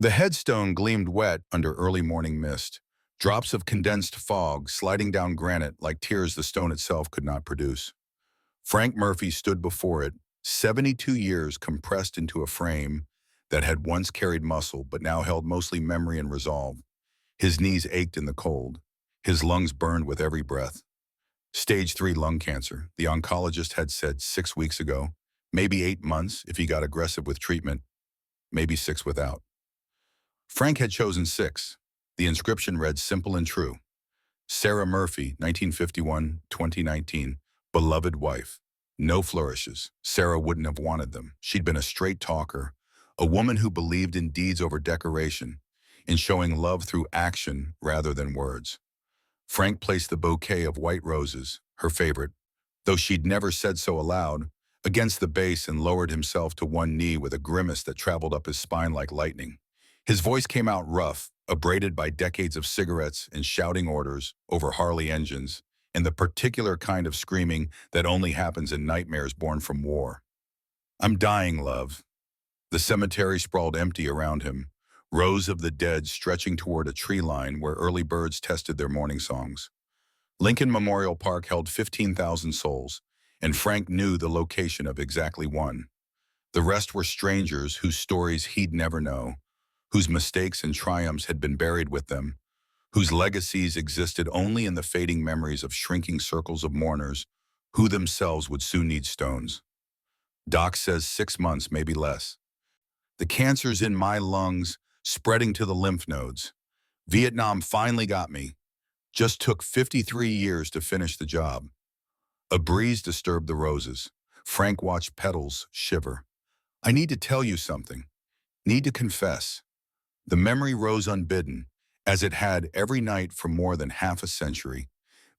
The headstone gleamed wet under early morning mist, drops of condensed fog sliding down granite like tears the stone itself could not produce. Frank Murphy stood before it, 72 years compressed into a frame that had once carried muscle but now held mostly memory and resolve. His knees ached in the cold. His lungs burned with every breath. Stage 3 lung cancer, the oncologist had said 6 weeks ago. Maybe 8 months if he got aggressive with treatment, maybe 6 without. Frank had chosen 6. The inscription read simple and true. Sarah Murphy, 1951-2019, beloved wife. No flourishes. Sarah wouldn't have wanted them. She'd been a straight talker, a woman who believed in deeds over decoration, in showing love through action rather than words. Frank placed the bouquet of white roses, her favorite, though she'd never said so aloud, against the base and lowered himself to one knee with a grimace that traveled up his spine like lightning. His voice came out rough, abraded by decades of cigarettes and shouting orders over Harley engines, and the particular kind of screaming that only happens in nightmares born from war. I'm dying, love. The cemetery sprawled empty around him, rows of the dead stretching toward a tree line where early birds tested their morning songs. Lincoln Memorial Park held 15,000 souls, and Frank knew the location of exactly one. The rest were strangers whose stories he'd never know, whose mistakes and triumphs had been buried with them, whose legacies existed only in the fading memories of shrinking circles of mourners who themselves would soon need stones. Doc says 6 months, maybe less. The cancer's in my lungs, spreading to the lymph nodes. Vietnam finally got me. Just took 53 years to finish the job. A breeze disturbed the roses. Frank watched petals shiver. I need to tell you something. Need to confess. The memory rose unbidden, as it had every night for more than half a century.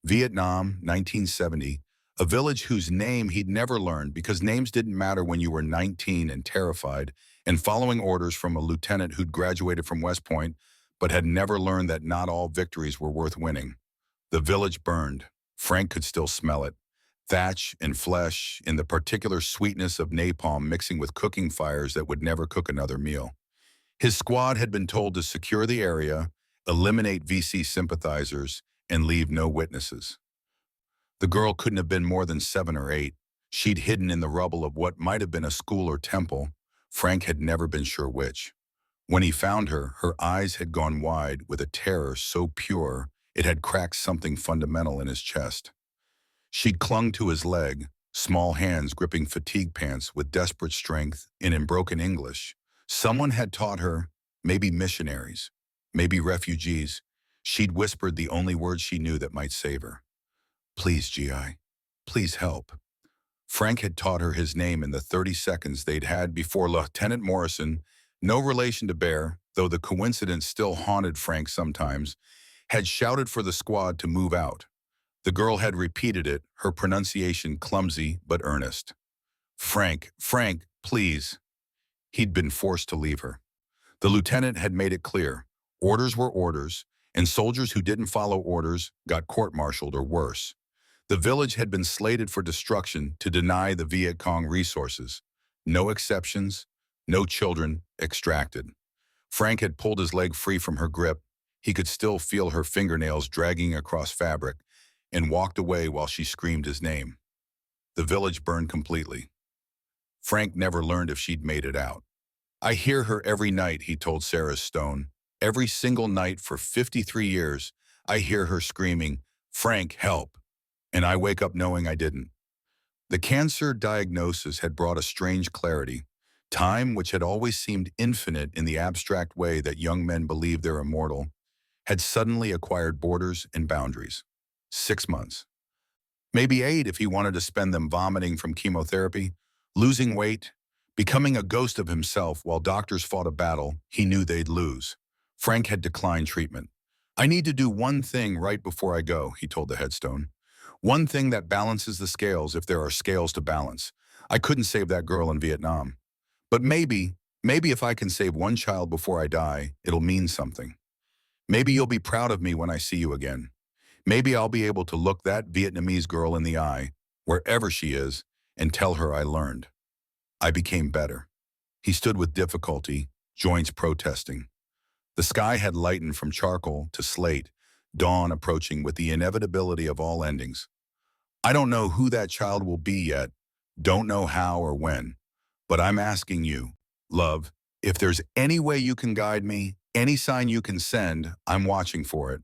Vietnam, 1970, a village whose name he'd never learned because names didn't matter when you were 19 and terrified and following orders from a lieutenant who'd graduated from West Point but had never learned that not all victories were worth winning. The village burned. Frank could still smell it. Thatch and flesh, in the particular sweetness of napalm mixing with cooking fires that would never cook another meal. His squad had been told to secure the area, eliminate VC sympathizers, and leave no witnesses. The girl couldn't have been more than 7 or 8. She'd hidden in the rubble of what might have been a school or temple. Frank had never been sure which. When he found her, her eyes had gone wide with a terror so pure it had cracked something fundamental in his chest. She'd clung to his leg, small hands gripping fatigue pants with desperate strength, and in broken English. Someone had taught her, maybe missionaries, maybe refugees. She'd whispered the only words she knew that might save her. Please, GI. Please help. Frank had taught her his name in the 30 seconds they'd had before Lieutenant Morrison, no relation to Bear, though the coincidence still haunted Frank sometimes, had shouted for the squad to move out. The girl had repeated it, her pronunciation clumsy but earnest. Frank, Frank, please. He'd been forced to leave her. The lieutenant had made it clear. Orders were orders, and soldiers who didn't follow orders got court-martialed or worse. The village had been slated for destruction to deny the Viet Cong resources. No exceptions, no children extracted. Frank had pulled his leg free from her grip. He could still feel her fingernails dragging across fabric, and walked away while she screamed his name. The village burned completely. Frank never learned if she'd made it out. I hear her every night, he told Sarah Stone. Every single night for 53 years, I hear her screaming, Frank, help. And I wake up knowing I didn't. The cancer diagnosis had brought a strange clarity. Time, which had always seemed infinite in the abstract way that young men believe they're immortal, had suddenly acquired borders and boundaries. 6 months. Maybe 8 if he wanted to spend them vomiting from chemotherapy, losing weight, becoming a ghost of himself while doctors fought a battle he knew they'd lose. Frank had declined treatment. I need to do one thing right before I go, he told the headstone. One thing that balances the scales if there are scales to balance. I couldn't save that girl in Vietnam. But maybe if I can save one child before I die, it'll mean something. Maybe you'll be proud of me when I see you again. Maybe I'll be able to look that Vietnamese girl in the eye, wherever she is, and tell her I learned. I became better. He stood with difficulty, joints protesting. The sky had lightened from charcoal to slate, dawn approaching with the inevitability of all endings. I don't know who that child will be yet, don't know how or when, but I'm asking you, love, if there's any way you can guide me, any sign you can send, I'm watching for it.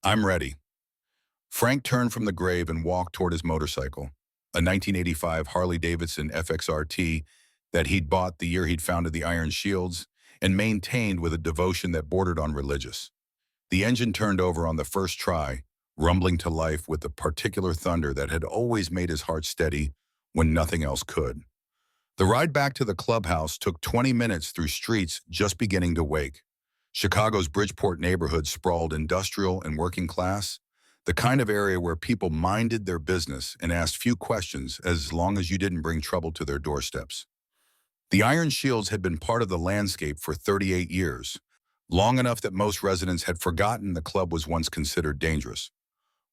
I'm ready. Frank turned from the grave and walked toward his motorcycle, a 1985 Harley-Davidson FXRT that he'd bought the year he'd founded the Iron Shields and maintained with a devotion that bordered on religious. The engine turned over on the first try, rumbling to life with the particular thunder that had always made his heart steady when nothing else could. The ride back to the clubhouse took 20 minutes through streets just beginning to wake. Chicago's Bridgeport neighborhood sprawled industrial and working class, the kind of area where people minded their business and asked few questions as long as you didn't bring trouble to their doorsteps. The Iron Shields had been part of the landscape for 38 years, long enough that most residents had forgotten the club was once considered dangerous.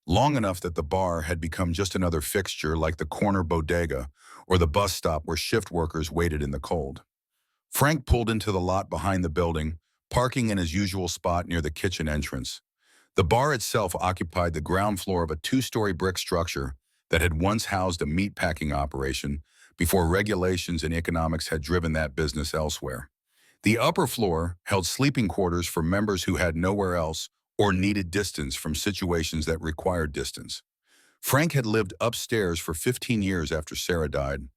Long enough that the bar had become just another fixture like the corner bodega or the bus stop where shift workers waited in the cold. Frank pulled into the lot behind the building, parking in his usual spot near the kitchen entrance. The bar itself occupied the ground floor of a two-story brick structure that had once housed a meatpacking operation before regulations and economics had driven that business elsewhere. The upper floor held sleeping quarters for members who had nowhere else or needed distance from situations that required distance. Frank had lived upstairs for 15 years after Sarah died,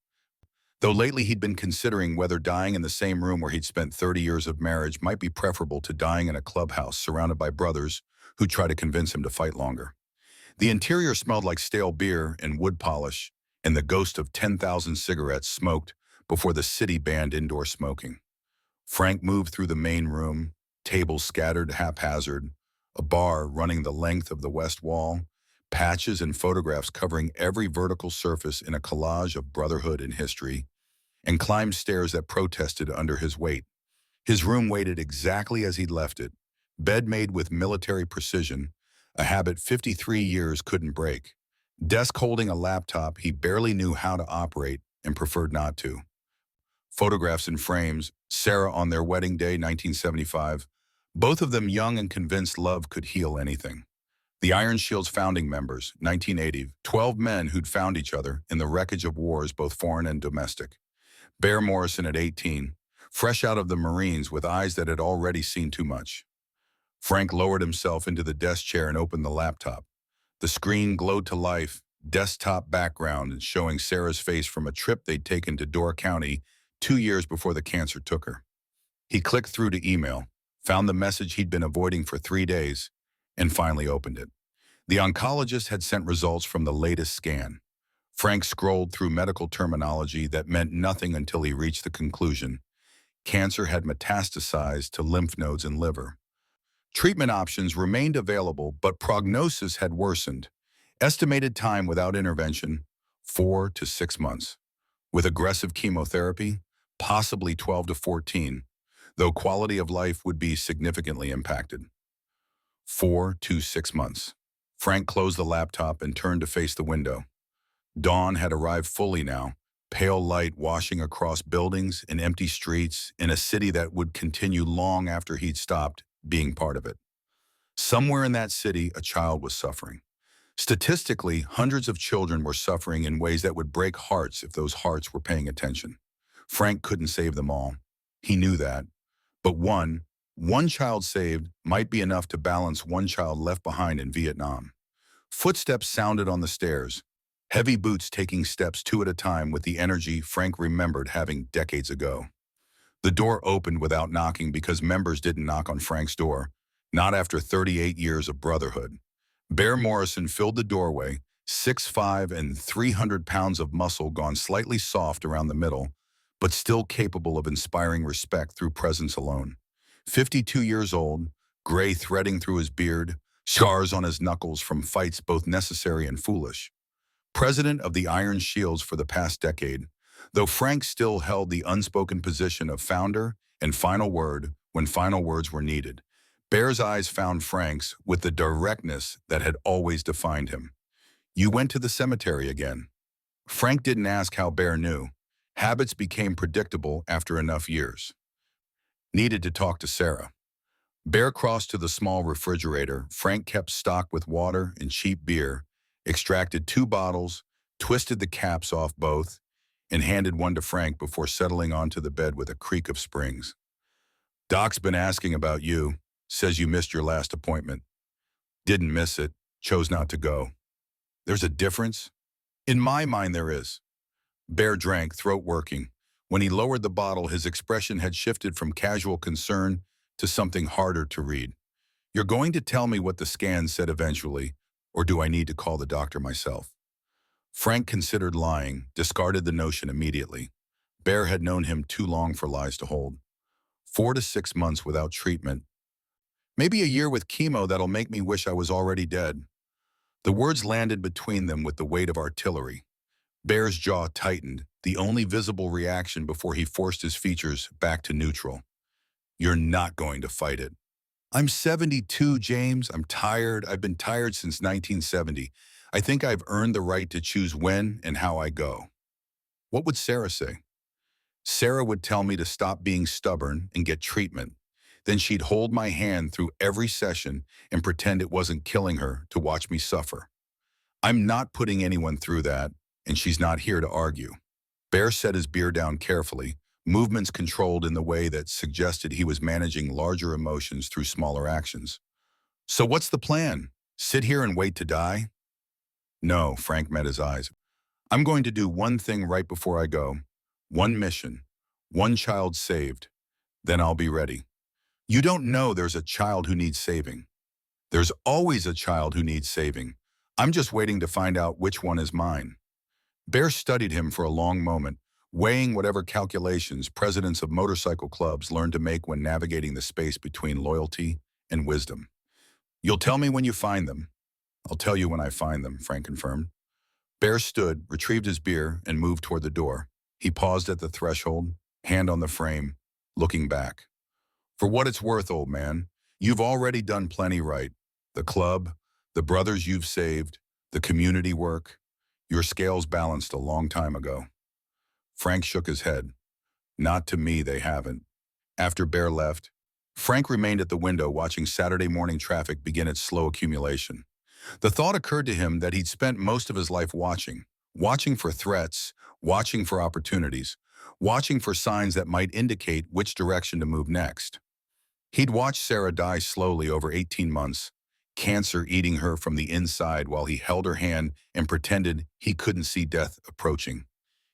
though lately he'd been considering whether dying in the same room where he'd spent 30 years of marriage might be preferable to dying in a clubhouse surrounded by brothers who try to convince him to fight longer. The interior smelled like stale beer and wood polish, and the ghost of 10,000 cigarettes smoked before the city banned indoor smoking. Frank moved through the main room, tables scattered haphazard, a bar running the length of the west wall, patches and photographs covering every vertical surface in a collage of brotherhood and history, and climbed stairs that protested under his weight. His room waited exactly as he'd left it, bed made with military precision, a habit 53 years couldn't break. Desk holding a laptop he barely knew how to operate and preferred not to. Photographs in frames, Sarah on their wedding day, 1975, both of them young and convinced love could heal anything. The Iron Shield's founding members, 1980, 12 men who'd found each other in the wreckage of wars both foreign and domestic. Bear Morrison at 18, fresh out of the Marines with eyes that had already seen too much. Frank lowered himself into the desk chair and opened the laptop. The screen glowed to life, desktop background showing Sarah's face from a trip they'd taken to Door County 2 years before the cancer took her. He clicked through to email, found the message he'd been avoiding for 3 days, and finally opened it. The oncologist had sent results from the latest scan. Frank scrolled through medical terminology that meant nothing until he reached the conclusion. Cancer had metastasized to lymph nodes and liver. Treatment options remained available, but prognosis had worsened. Estimated time without intervention, 4 to 6 months. With aggressive chemotherapy, possibly 12 to 14, though quality of life would be significantly impacted. 4 to 6 months. Frank closed the laptop and turned to face the window. Dawn had arrived fully now, pale light washing across buildings and empty streets in a city that would continue long after he'd stopped being part of it. Somewhere in that city, a child was suffering. Statistically, hundreds of children were suffering in ways that would break hearts if those hearts were paying attention. Frank couldn't save them all. He knew that. But one child saved might be enough to balance one child left behind in Vietnam. Footsteps sounded on the stairs, heavy boots taking steps 2 at a time with the energy Frank remembered having decades ago. The door opened without knocking because members didn't knock on Frank's door, not after 38 years of brotherhood. Bear Morrison filled the doorway, 6'5" and 300 pounds of muscle gone slightly soft around the middle, but still capable of inspiring respect through presence alone. 52 years old, gray threading through his beard, scars on his knuckles from fights both necessary and foolish. President of the Iron Shields for the past decade, though Frank still held the unspoken position of founder and final word when final words were needed. Bear's eyes found Frank's with the directness that had always defined him. "You went to the cemetery again." Frank didn't ask how Bear knew. Habits became predictable after enough years. "Needed to talk to Sarah." Bear crossed to the small refrigerator. Frank kept stock with water and cheap beer, extracted 2 bottles, twisted the caps off both, and handed one to Frank before settling onto the bed with a creak of springs. Doc's been asking about you, says you missed your last appointment. Didn't miss it, chose not to go. There's a difference? In my mind there is. Bear drank, throat working. When he lowered the bottle, his expression had shifted from casual concern to something harder to read. You're going to tell me what the scan said eventually, or do I need to call the doctor myself? Frank considered lying, discarded the notion immediately. Bear had known him too long for lies to hold. 4 to 6 months without treatment. Maybe a year with chemo that'll make me wish I was already dead. The words landed between them with the weight of artillery. Bear's jaw tightened, the only visible reaction before he forced his features back to neutral. You're not going to fight it. I'm 72, James. I'm tired. I've been tired since 1970. I think I've earned the right to choose when and how I go. What would Sarah say? Sarah would tell me to stop being stubborn and get treatment. Then she'd hold my hand through every session and pretend it wasn't killing her to watch me suffer. I'm not putting anyone through that, and she's not here to argue. Bear set his beer down carefully, movements controlled in the way that suggested he was managing larger emotions through smaller actions. So what's the plan? Sit here and wait to die? No, Frank met his eyes. I'm going to do one thing right before I go. One mission. One child saved. Then I'll be ready. You don't know there's a child who needs saving. There's always a child who needs saving. I'm just waiting to find out which one is mine. Bear studied him for a long moment, weighing whatever calculations presidents of motorcycle clubs learn to make when navigating the space between loyalty and wisdom. You'll tell me when you find them. I'll tell you when I find them, Frank confirmed. Bear stood, retrieved his beer, and moved toward the door. He paused at the threshold, hand on the frame, looking back. For what it's worth, old man, you've already done plenty right. The club, the brothers you've saved, the community work. Your scales balanced a long time ago. Frank shook his head. Not to me, they haven't. After Bear left, Frank remained at the window watching Saturday morning traffic begin its slow accumulation. The thought occurred to him that he'd spent most of his life watching for threats, watching for opportunities, watching for signs that might indicate which direction to move next. He'd watched Sarah die slowly over 18 months, cancer eating her from the inside while he held her hand and pretended he couldn't see death approaching.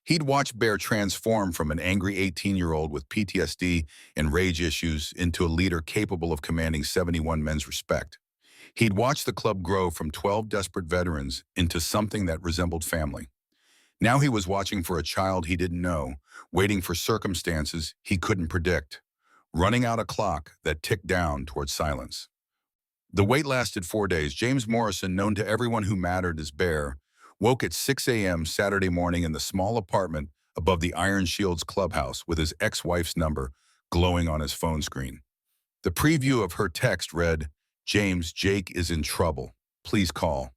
He'd watched Bear transform from an angry 18-year-old with PTSD and rage issues into a leader capable of commanding 71 men's respect. He'd watched the club grow from 12 desperate veterans into something that resembled family. Now he was watching for a child he didn't know, waiting for circumstances he couldn't predict, running out a clock that ticked down toward silence. The wait lasted 4 days. James Morrison, known to everyone who mattered as Bear, woke at 6 a.m. Saturday morning in the small apartment above the Iron Shields clubhouse with his ex-wife's number glowing on his phone screen. The preview of her text read, "James, Jake is in trouble. Please call."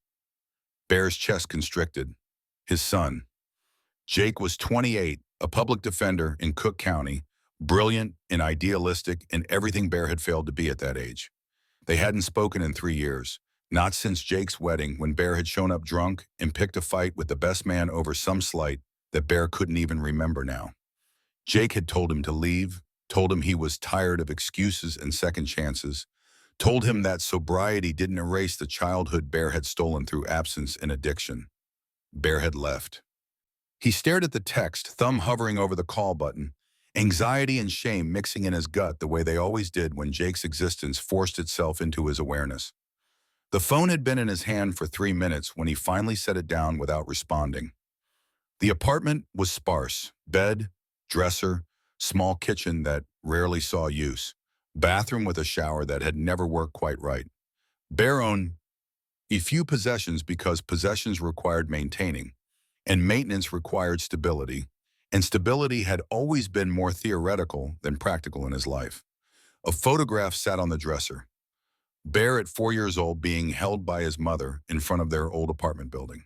Bear's chest constricted. His son. Jake was 28, a public defender in Cook County, brilliant and idealistic in everything Bear had failed to be at that age. They hadn't spoken in 3 years, not since Jake's wedding when Bear had shown up drunk and picked a fight with the best man over some slight that Bear couldn't even remember now. Jake had told him to leave, told him he was tired of excuses and second chances, told him that sobriety didn't erase the childhood Bear had stolen through absence and addiction. Bear had left. He stared at the text, thumb hovering over the call button, anxiety and shame mixing in his gut the way they always did when Jake's existence forced itself into his awareness. The phone had been in his hand for 3 minutes when he finally set it down without responding. The apartment was sparse: bed, dresser, small kitchen that rarely saw use, bathroom with a shower that had never worked quite right. Bear owned a few possessions because possessions required maintaining, and maintenance required stability, and stability had always been more theoretical than practical in his life. A photograph sat on the dresser. Bear at 4 years old being held by his mother in front of their old apartment building.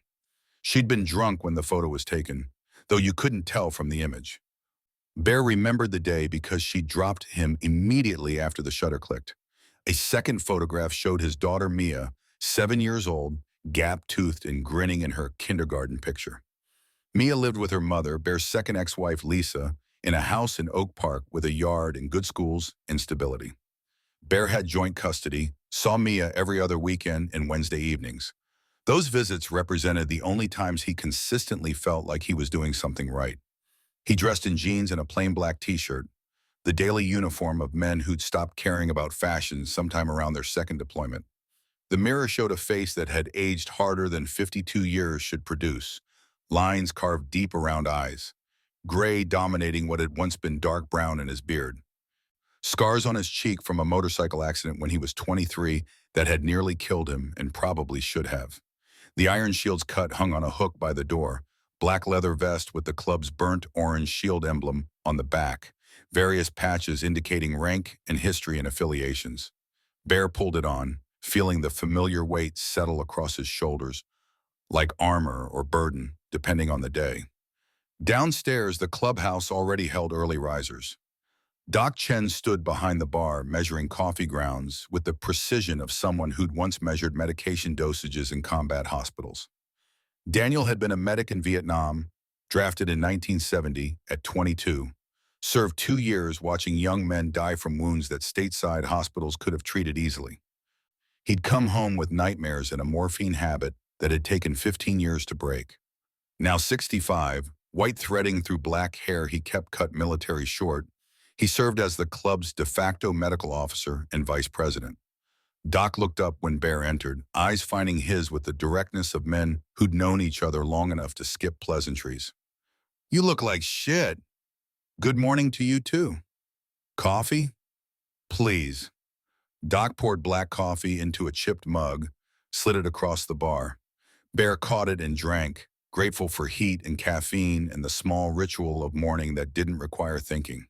She'd been drunk when the photo was taken, though you couldn't tell from the image. Bear remembered the day because she dropped him immediately after the shutter clicked. A second photograph showed his daughter Mia, 7 years old, gap-toothed and grinning in her kindergarten picture. Mia lived with her mother, Bear's second ex-wife Lisa, in a house in Oak Park with a yard and good schools and stability. Bear had joint custody, saw Mia every other weekend and Wednesday evenings. Those visits represented the only times he consistently felt like he was doing something right. He dressed in jeans and a plain black t-shirt, the daily uniform of men who'd stopped caring about fashion sometime around their second deployment. The mirror showed a face that had aged harder than 52 years should produce, lines carved deep around eyes, gray dominating what had once been dark brown in his beard. Scars on his cheek from a motorcycle accident when he was 23 that had nearly killed him and probably should have. The Iron Shield's cut hung on a hook by the door, black leather vest with the club's burnt orange shield emblem on the back, various patches indicating rank and history and affiliations. Bear pulled it on, feeling the familiar weight settle across his shoulders, like armor or burden, depending on the day. Downstairs, the clubhouse already held early risers. Doc Chen stood behind the bar, measuring coffee grounds with the precision of someone who'd once measured medication dosages in combat hospitals. Daniel had been a medic in Vietnam, drafted in 1970 at 22, served 2 years watching young men die from wounds that stateside hospitals could have treated easily. He'd come home with nightmares and a morphine habit that had taken 15 years to break. Now 65, white threading through black hair he kept cut military short, he served as the club's de facto medical officer and vice president. Doc looked up when Bear entered, eyes finding his with the directness of men who'd known each other long enough to skip pleasantries. "You look like shit." "Good morning to you too." "Coffee?" "Please." Doc poured black coffee into a chipped mug, slid it across the bar. Bear caught it and drank, grateful for heat and caffeine and the small ritual of morning that didn't require thinking.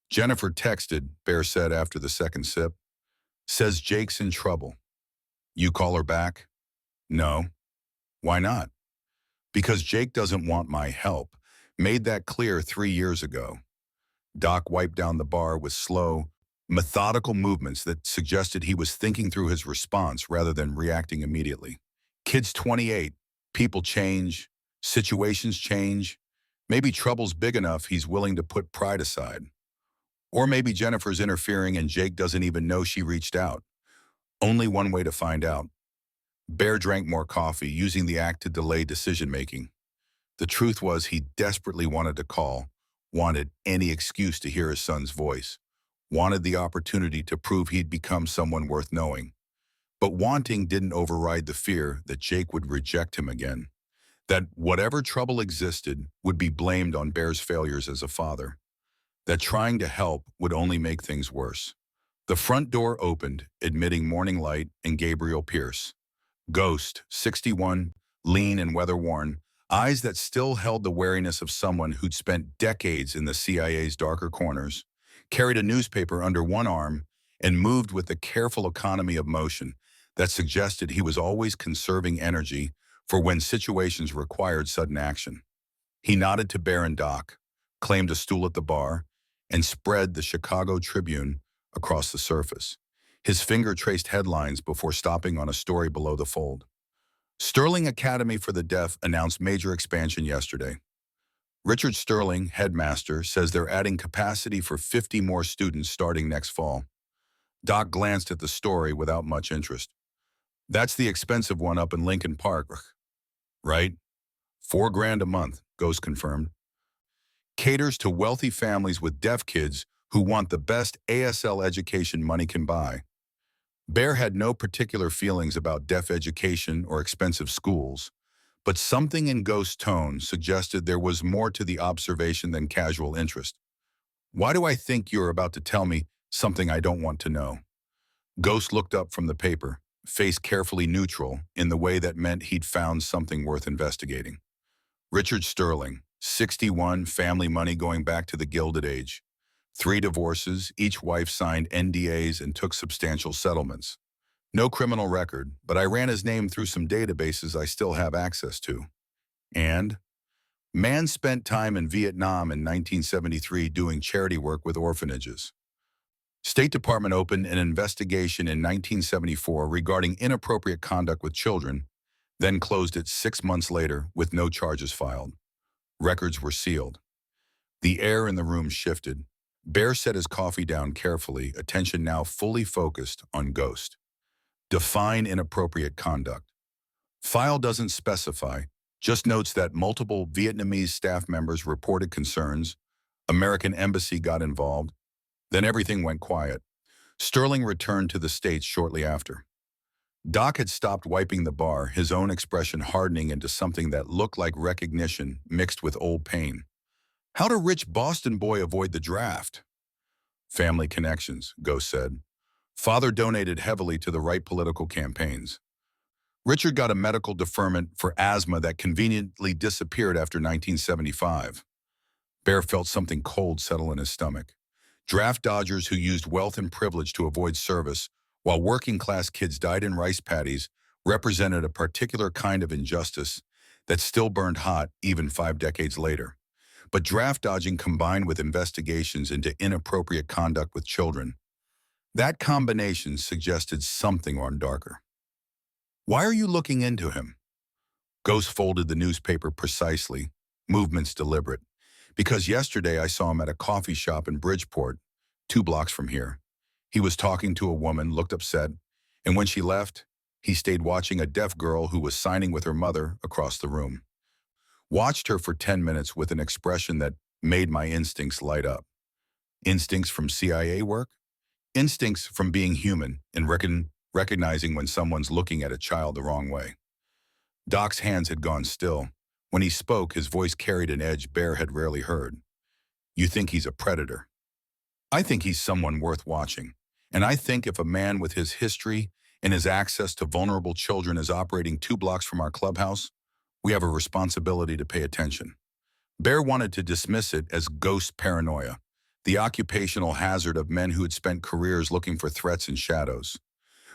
"Jennifer texted," Bear said after the second sip. "Says Jake's in trouble." "You call her back?" "No." "Why not?" "Because Jake doesn't want my help. Made that clear 3 years ago." Doc wiped down the bar with slow, methodical movements that suggested he was thinking through his response rather than reacting immediately. "Kid's 28. People change. Situations change. Maybe trouble's big enough he's willing to put pride aside. Or maybe Jennifer's interfering and Jake doesn't even know she reached out. Only one way to find out." Bear drank more coffee, using the act to delay decision-making. The truth was he desperately wanted to call, wanted any excuse to hear his son's voice, wanted the opportunity to prove he'd become someone worth knowing. But wanting didn't override the fear that Jake would reject him again, that whatever trouble existed would be blamed on Bear's failures as a father, that trying to help would only make things worse. The front door opened, admitting morning light and Gabriel Pierce. Ghost, 61, lean and weather-worn, eyes that still held the wariness of someone who'd spent decades in the CIA's darker corners, carried a newspaper under one arm, and moved with the careful economy of motion that suggested he was always conserving energy for when situations required sudden action. He nodded to Bear and Doc, claimed a stool at the bar, and spread the Chicago Tribune across the surface. His finger traced headlines before stopping on a story below the fold. Sterling Academy for the Deaf announced major expansion yesterday. Richard Sterling, headmaster, says they're adding capacity for 50 more students starting next fall. Doc glanced at the story without much interest. "That's the expensive one up in Lincoln Park, right?" $4,000 a month, Ghost confirmed. "Caters to wealthy families with deaf kids who want the best ASL education money can buy." Bear had no particular feelings about deaf education or expensive schools, but something in Ghost's tone suggested there was more to the observation than casual interest. "Why do I think you're about to tell me something I don't want to know?" Ghost looked up from the paper, face carefully neutral in the way that meant he'd found something worth investigating. "Richard Sterling, 61, family money going back to the Gilded Age. 3 divorces, each wife signed NDAs and took substantial settlements. No criminal record, but I ran his name through some databases I still have access to. And man spent time in Vietnam in 1973 doing charity work with orphanages." State Department opened an investigation in 1974 regarding inappropriate conduct with children, then closed it 6 months later with no charges filed. Records were sealed. The air in the room shifted. Bear set his coffee down carefully, attention now fully focused on Ghost. Define inappropriate conduct. File doesn't specify, just notes that multiple Vietnamese staff members reported concerns, American embassy got involved, then everything went quiet. Sterling returned to the States shortly after. Doc had stopped wiping the bar, his own expression hardening into something that looked like recognition mixed with old pain. How'd a rich Boston boy avoid the draft? Family connections, Ghost said. Father donated heavily to the right political campaigns. Richard got a medical deferment for asthma that conveniently disappeared after 1975. Bear felt something cold settle in his stomach. Draft dodgers who used wealth and privilege to avoid service, while working-class kids died in rice paddies, represented a particular kind of injustice that still burned hot even 5 decades later. But draft dodging combined with investigations into inappropriate conduct with children, that combination suggested something on darker. Why are you looking into him? Ghost folded the newspaper precisely, movements deliberate. Because yesterday I saw him at a coffee shop in Bridgeport, 2 blocks from here. He was talking to a woman, looked upset, and when she left, he stayed watching a deaf girl who was signing with her mother across the room. Watched her for 10 minutes with an expression that made my instincts light up. Instincts from CIA work? Instincts from being human and recognizing when someone's looking at a child the wrong way. Doc's hands had gone still. When he spoke, his voice carried an edge Bear had rarely heard. You think he's a predator. I think he's someone worth watching. And I think if a man with his history and his access to vulnerable children is operating 2 blocks from our clubhouse, we have a responsibility to pay attention. Bear wanted to dismiss it as ghost paranoia, the occupational hazard of men who had spent careers looking for threats in shadows.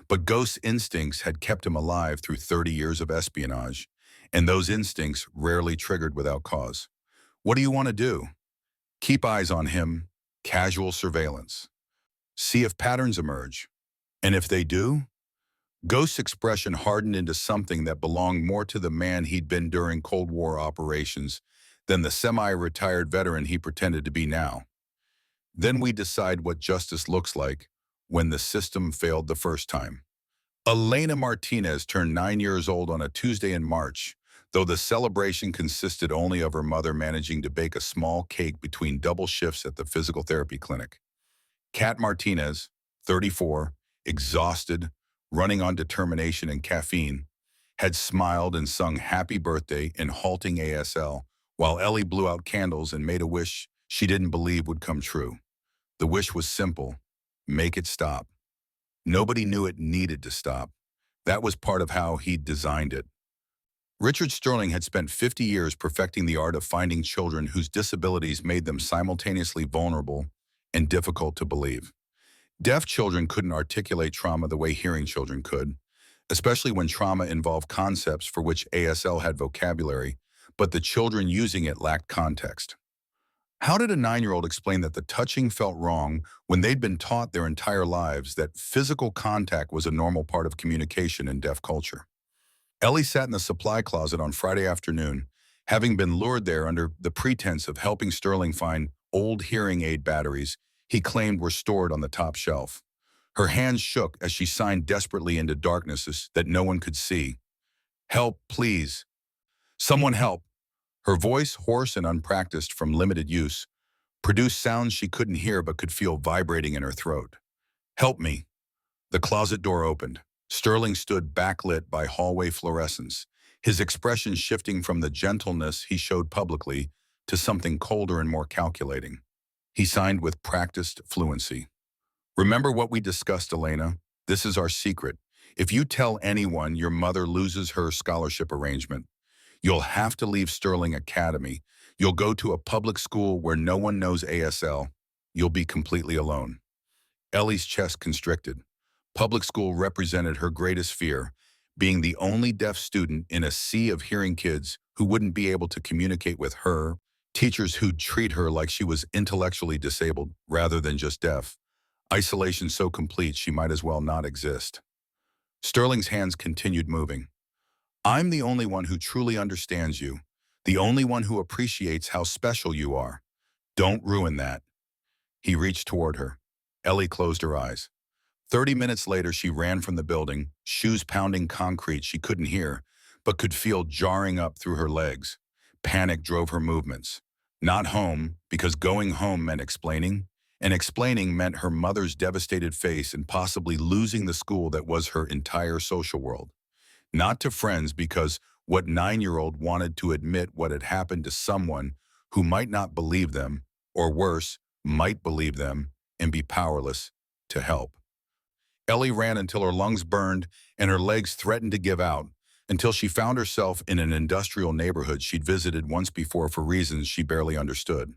But Ghost's instincts had kept him alive through 30 years of espionage, and those instincts rarely triggered without cause. What do you want to do? Keep eyes on him, casual surveillance. See if patterns emerge. And if they do? Ghost's expression hardened into something that belonged more to the man he'd been during Cold War operations than the semi-retired veteran he pretended to be now. Then we decide what justice looks like when the system failed the first time. Elena Martinez turned 9 years old on a Tuesday in March, though the celebration consisted only of her mother managing to bake a small cake between double shifts at the physical therapy clinic. Kat Martinez, 34, exhausted, running on determination and caffeine, had smiled and sung happy birthday in halting ASL, while Ellie blew out candles and made a wish she didn't believe would come true. The wish was simple: make it stop. Nobody knew it needed to stop. That was part of how he'd designed it. Richard Sterling had spent 50 years perfecting the art of finding children whose disabilities made them simultaneously vulnerable and difficult to believe. Deaf children couldn't articulate trauma the way hearing children could, especially when trauma involved concepts for which ASL had vocabulary, but the children using it lacked context. How did a 9-year-old explain that the touching felt wrong when they'd been taught their entire lives that physical contact was a normal part of communication in deaf culture? Ellie sat in the supply closet on Friday afternoon, having been lured there under the pretense of helping Sterling find old hearing aid batteries he claimed were stored on the top shelf. Her hands shook as she signed desperately into darknesses that no one could see. Help, please. Someone help. Her voice, hoarse and unpracticed from limited use, produced sounds she couldn't hear but could feel vibrating in her throat. Help me. The closet door opened. Sterling stood backlit by hallway fluorescence, his expression shifting from the gentleness he showed publicly to something colder and more calculating. He signed with practiced fluency. Remember what we discussed, Elena? This is our secret. If you tell anyone your mother loses her scholarship arrangement, you'll have to leave Sterling Academy. You'll go to a public school where no one knows ASL. You'll be completely alone. Ellie's chest constricted. Public school represented her greatest fear, being the only deaf student in a sea of hearing kids who wouldn't be able to communicate with her, teachers who'd treat her like she was intellectually disabled rather than just deaf. Isolation so complete she might as well not exist. Sterling's hands continued moving. I'm the only one who truly understands you, the only one who appreciates how special you are. Don't ruin that. He reached toward her. Ellie closed her eyes. 30 minutes later, she ran from the building, shoes pounding concrete she couldn't hear, but could feel jarring up through her legs. Panic drove her movements. Not home, because going home meant explaining, and explaining meant her mother's devastated face and possibly losing the school that was her entire social world. Not to friends, because what 9-year-old wanted to admit what had happened to someone who might not believe them, or worse, might believe them and be powerless to help. Ellie ran until her lungs burned and her legs threatened to give out, until she found herself in an industrial neighborhood she'd visited once before for reasons she barely understood.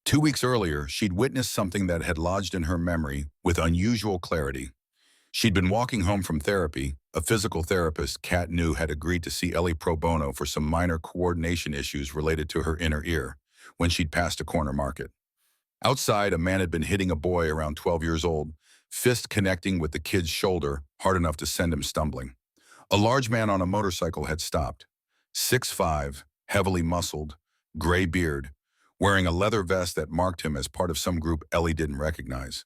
2 weeks earlier, she'd witnessed something that had lodged in her memory with unusual clarity. She'd been walking home from therapy. A physical therapist Kat knew had agreed to see Ellie pro bono for some minor coordination issues related to her inner ear when she'd passed a corner market. Outside, a man had been hitting a boy around 12 years old, fist connecting with the kid's shoulder hard enough to send him stumbling. A large man on a motorcycle had stopped. 6'5", heavily muscled, gray beard, wearing a leather vest that marked him as part of some group Ellie didn't recognize.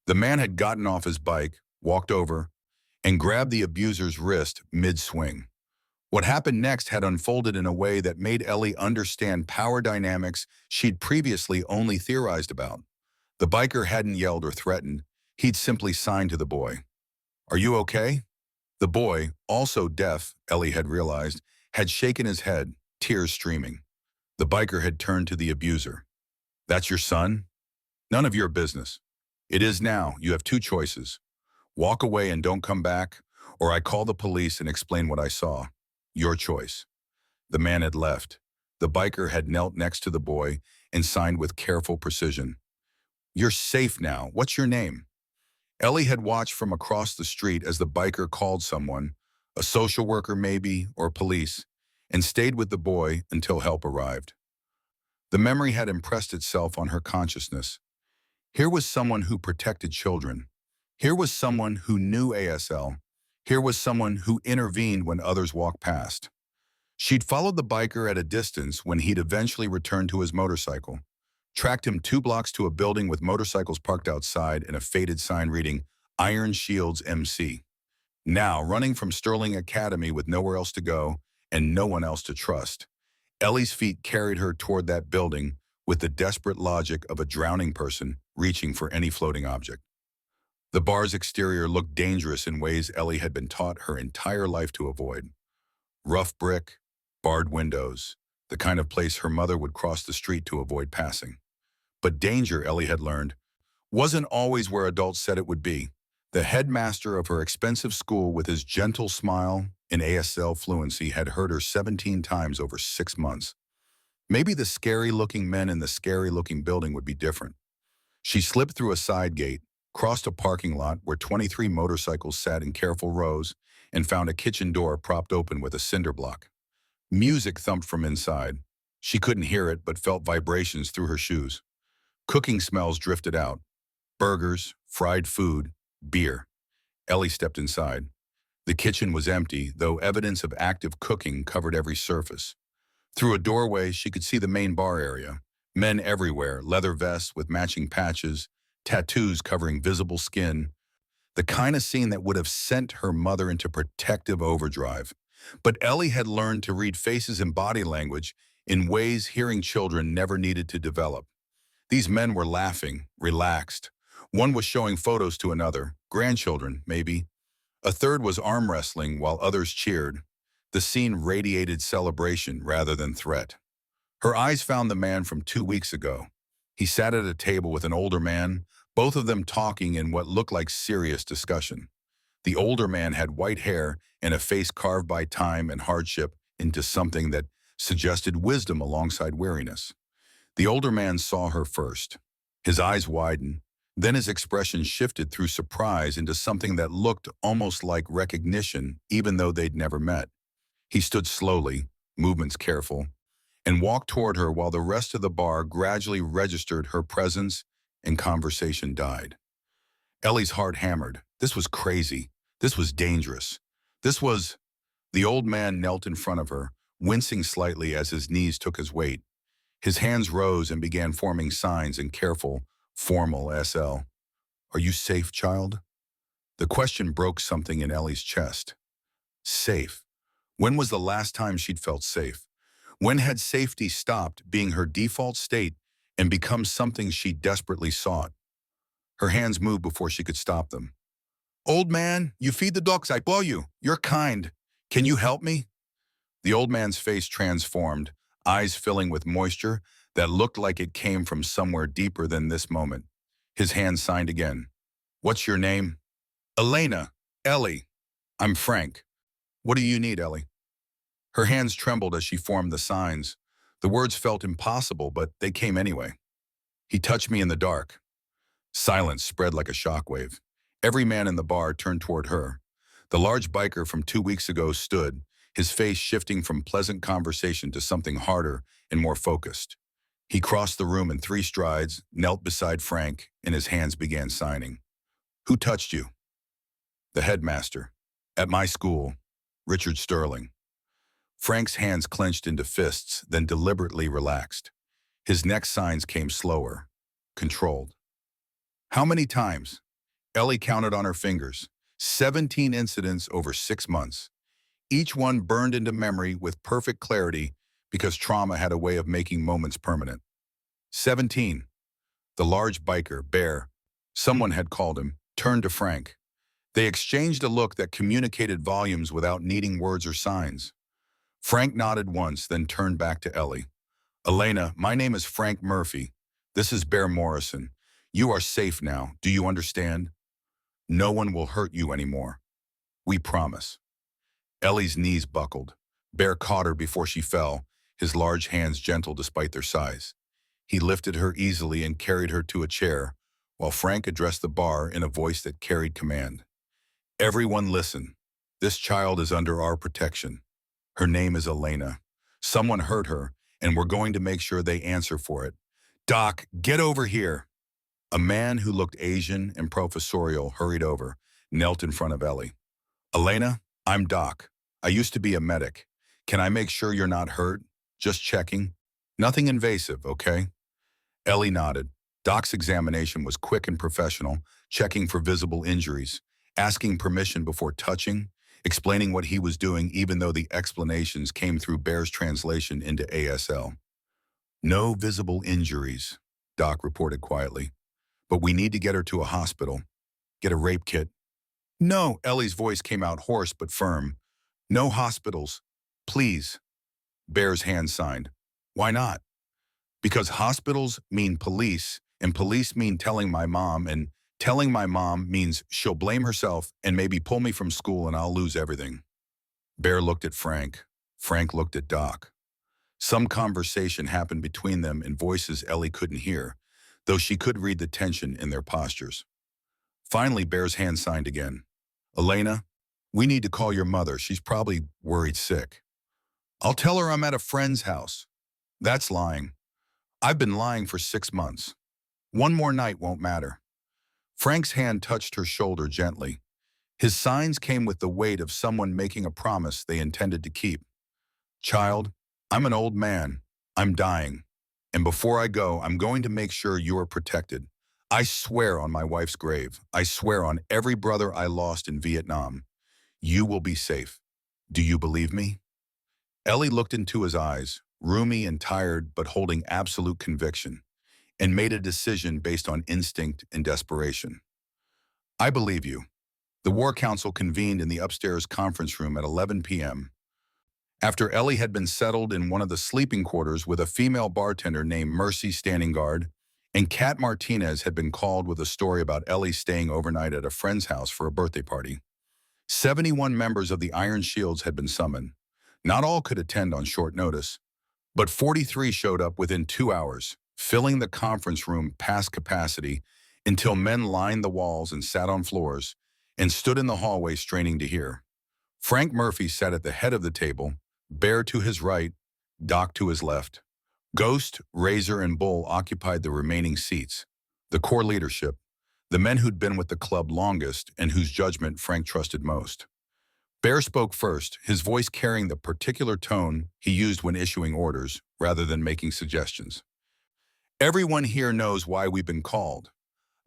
The man had gotten off his bike, walked over, and grabbed the abuser's wrist mid-swing. What happened next had unfolded in a way that made Ellie understand power dynamics she'd previously only theorized about. The biker hadn't yelled or threatened. He'd simply signed to the boy. "Are you okay?" The boy, also deaf, Ellie had realized, had shaken his head, tears streaming. The biker had turned to the abuser. "That's your son? None of your business. It is now. You have two choices. Walk away and don't come back, or I call the police and explain what I saw. Your choice." The man had left. The biker had knelt next to the boy and signed with careful precision. "You're safe now. What's your name?" Ellie had watched from across the street as the biker called someone, a social worker maybe, or police, and stayed with the boy until help arrived. The memory had impressed itself on her consciousness. Here was someone who protected children. Here was someone who knew ASL. Here was someone who intervened when others walked past. She'd followed the biker at a distance when he'd eventually returned to his motorcycle, tracked him 2 blocks to a building with motorcycles parked outside and a faded sign reading, "Iron Shields MC." Now, running from Sterling Academy with nowhere else to go and no one else to trust, Ellie's feet carried her toward that building with the desperate logic of a drowning person reaching for any floating object. The bar's exterior looked dangerous in ways Ellie had been taught her entire life to avoid. Rough brick, barred windows, the kind of place her mother would cross the street to avoid passing. But danger, Ellie had learned, wasn't always where adults said it would be. The headmaster of her expensive school with his gentle smile and ASL fluency had heard her 17 times over 6 months. Maybe the scary-looking men in the scary-looking building would be different. She slipped through a side gate, crossed a parking lot where 23 motorcycles sat in careful rows, and found a kitchen door propped open with a cinder block. Music thumped from inside. She couldn't hear it, but felt vibrations through her shoes. Cooking smells drifted out. Burgers, fried food, beer. Ellie stepped inside. The kitchen was empty, though evidence of active cooking covered every surface. Through a doorway, she could see the main bar area. Men everywhere, leather vests with matching patches, tattoos covering visible skin. The kind of scene that would have sent her mother into protective overdrive. But Ellie had learned to read faces and body language in ways hearing children never needed to develop. These men were laughing, relaxed. One was showing photos to another, grandchildren, maybe. A third was arm wrestling while others cheered. The scene radiated celebration rather than threat. Her eyes found the man from 2 weeks ago. He sat at a table with an older man, both of them talking in what looked like serious discussion. The older man had white hair and a face carved by time and hardship into something that suggested wisdom alongside weariness. The older man saw her first. His eyes widened. Then his expression shifted through surprise into something that looked almost like recognition, even though they'd never met. He stood slowly, movements careful, and walked toward her while the rest of the bar gradually registered her presence and conversation died. Ellie's heart hammered. This was crazy. This was dangerous. This was... The old man knelt in front of her, wincing slightly as his knees took his weight. His hands rose and began forming signs in careful, formal SL. Are you safe, child? The question broke something in Ellie's chest. Safe. When was the last time she'd felt safe? When had safety stopped being her default state and become something she desperately sought? Her hands moved before she could stop them. Old man, you feed the dogs, I bore you. You're kind. Can you help me? The old man's face transformed, eyes filling with moisture that looked like it came from somewhere deeper than this moment. His hand signed again. What's your name? Elena. Ellie. I'm Frank. What do you need, Ellie? Her hands trembled as she formed the signs. The words felt impossible, but they came anyway. He touched me in the dark. Silence spread like a shockwave. Every man in the bar turned toward her. The large biker from 2 weeks ago stood, his face shifting from pleasant conversation to something harder and more focused. He crossed the room in 3 strides, knelt beside Frank, and his hands began signing. Who touched you? The headmaster. At my school, Richard Sterling. Frank's hands clenched into fists, then deliberately relaxed. His next signs came slower, controlled. How many times? Ellie counted on her fingers. 17 incidents over 6 months. Each one burned into memory with perfect clarity because trauma had a way of making moments permanent. 17. The large biker, Bear, someone had called him, turned to Frank. They exchanged a look that communicated volumes without needing words or signs. Frank nodded once, then turned back to Ellie. Elena, my name is Frank Murphy. This is Bear Morrison. You are safe now. Do you understand? No one will hurt you anymore. We promise. Ellie's knees buckled. Bear caught her before she fell, his large hands gentle despite their size. He lifted her easily and carried her to a chair, while Frank addressed the bar in a voice that carried command. Everyone listen. This child is under our protection. Her name is Elena. Someone hurt her, and we're going to make sure they answer for it. Doc, get over here. A man who looked Asian and professorial hurried over, knelt in front of Ellie. Elena, I'm Doc. I used to be a medic. Can I make sure you're not hurt? Just checking. Nothing invasive, okay? Ellie nodded. Doc's examination was quick and professional, checking for visible injuries, asking permission before touching, explaining what he was doing even though the explanations came through Bear's translation into ASL. No visible injuries, Doc reported quietly. But we need to get her to a hospital. Get a rape kit. No, Ellie's voice came out hoarse but firm. No hospitals. Please. Bear's hand signed. Why not? Because hospitals mean police, and police mean telling my mom, and telling my mom means she'll blame herself and maybe pull me from school and I'll lose everything. Bear looked at Frank. Frank looked at Doc. Some conversation happened between them in voices Ellie couldn't hear, though she could read the tension in their postures. Finally, Bear's hand signed again. Elena, we need to call your mother. She's probably worried sick. I'll tell her I'm at a friend's house. That's lying. I've been lying for 6 months. One more night won't matter. Frank's hand touched her shoulder gently. His signs came with the weight of someone making a promise they intended to keep. Child, I'm an old man. I'm dying. And before I go, I'm going to make sure you are protected. I swear on my wife's grave. I swear on every brother I lost in Vietnam. You will be safe. Do you believe me? Ellie looked into his eyes, roomy and tired but holding absolute conviction, and made a decision based on instinct and desperation. I believe you. The War Council convened in the upstairs conference room at 11 p.m. After Ellie had been settled in one of the sleeping quarters with a female bartender named Mercy standing guard, and Kat Martinez had been called with a story about Ellie staying overnight at a friend's house for a birthday party. 71 members of the Iron Shields had been summoned. Not all could attend on short notice, but 43 showed up within 2 hours, filling the conference room past capacity until men lined the walls and sat on floors and stood in the hallway straining to hear. Frank Murphy sat at the head of the table, Bear to his right, Doc to his left. Ghost, Razor, and Bull occupied the remaining seats. The core leadership, the men who'd been with the club longest and whose judgment Frank trusted most. Bear spoke first, his voice carrying the particular tone he used when issuing orders, rather than making suggestions. Everyone here knows why we've been called.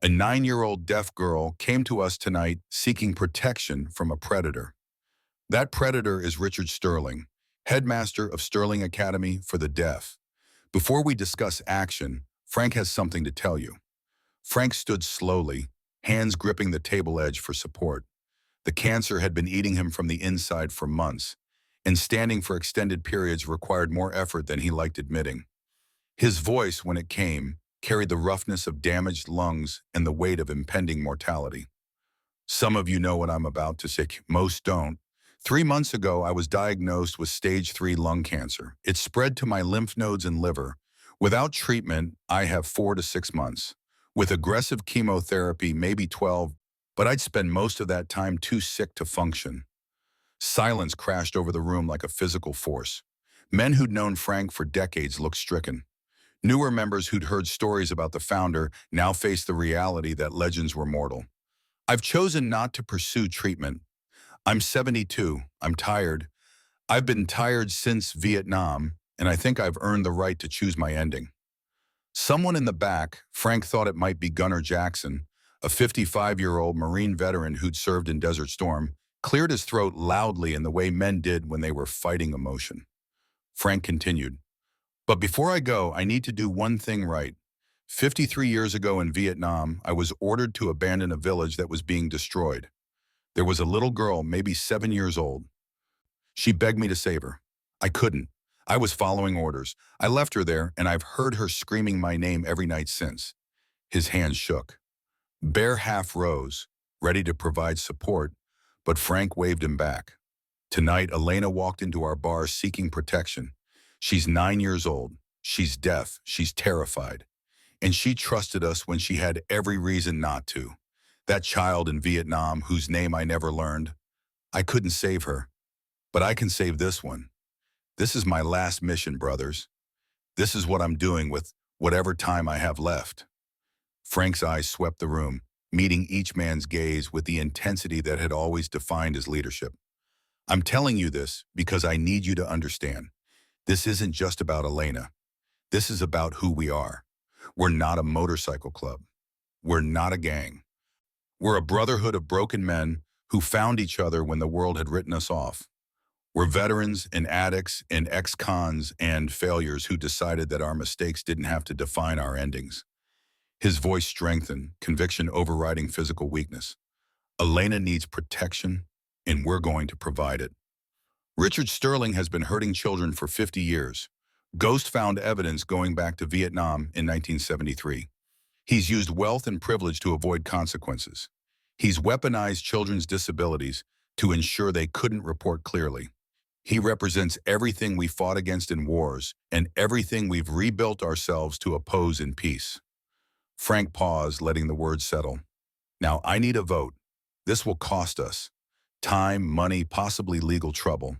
A 9-year-old deaf girl came to us tonight seeking protection from a predator. That predator is Richard Sterling, headmaster of Sterling Academy for the Deaf. Before we discuss action, Frank has something to tell you. Frank stood slowly, hands gripping the table edge for support. The cancer had been eating him from the inside for months, and standing for extended periods required more effort than he liked admitting. His voice, when it came, carried the roughness of damaged lungs and the weight of impending mortality. Some of you know what I'm about to say, most don't. 3 months ago, I was diagnosed with stage 3 lung cancer. It spread to my lymph nodes and liver. Without treatment, I have 4 to 6 months. With aggressive chemotherapy, maybe 12, but I'd spend most of that time too sick to function. Silence crashed over the room like a physical force. Men who'd known Frank for decades looked stricken. Newer members who'd heard stories about the founder now faced the reality that legends were mortal. I've chosen not to pursue treatment. I'm 72. I'm tired. I've been tired since Vietnam, and I think I've earned the right to choose my ending. Someone in the back, Frank thought it might be Gunnar Jackson, a 55-year-old Marine veteran who'd served in Desert Storm, cleared his throat loudly in the way men did when they were fighting emotion. Frank continued, "But before I go, I need to do one thing right. 53 years ago in Vietnam, I was ordered to abandon a village that was being destroyed. There was a little girl, maybe 7 years old. She begged me to save her. I couldn't. I was following orders. I left her there, and I've heard her screaming my name every night since." His hands shook. Bear half rose, ready to provide support, but Frank waved him back. Tonight, Elena walked into our bar seeking protection. She's 9 years old. She's deaf. She's terrified. And she trusted us when she had every reason not to. That child in Vietnam, whose name I never learned. I couldn't save her, but I can save this one. This is my last mission, brothers. This is what I'm doing with whatever time I have left. Frank's eyes swept the room, meeting each man's gaze with the intensity that had always defined his leadership. I'm telling you this because I need you to understand. This isn't just about Elena. This is about who we are. We're not a motorcycle club. We're not a gang. We're a brotherhood of broken men who found each other when the world had written us off. We're veterans and addicts and ex-cons and failures who decided that our mistakes didn't have to define our endings. His voice strengthened, conviction overriding physical weakness. Elena needs protection, and we're going to provide it. Richard Sterling has been hurting children for 50 years. Ghost found evidence going back to Vietnam in 1973. He's used wealth and privilege to avoid consequences. He's weaponized children's disabilities to ensure they couldn't report clearly. He represents everything we fought against in wars and everything we've rebuilt ourselves to oppose in peace. Frank paused, letting the words settle. Now, I need a vote. This will cost us. Time, money, possibly legal trouble.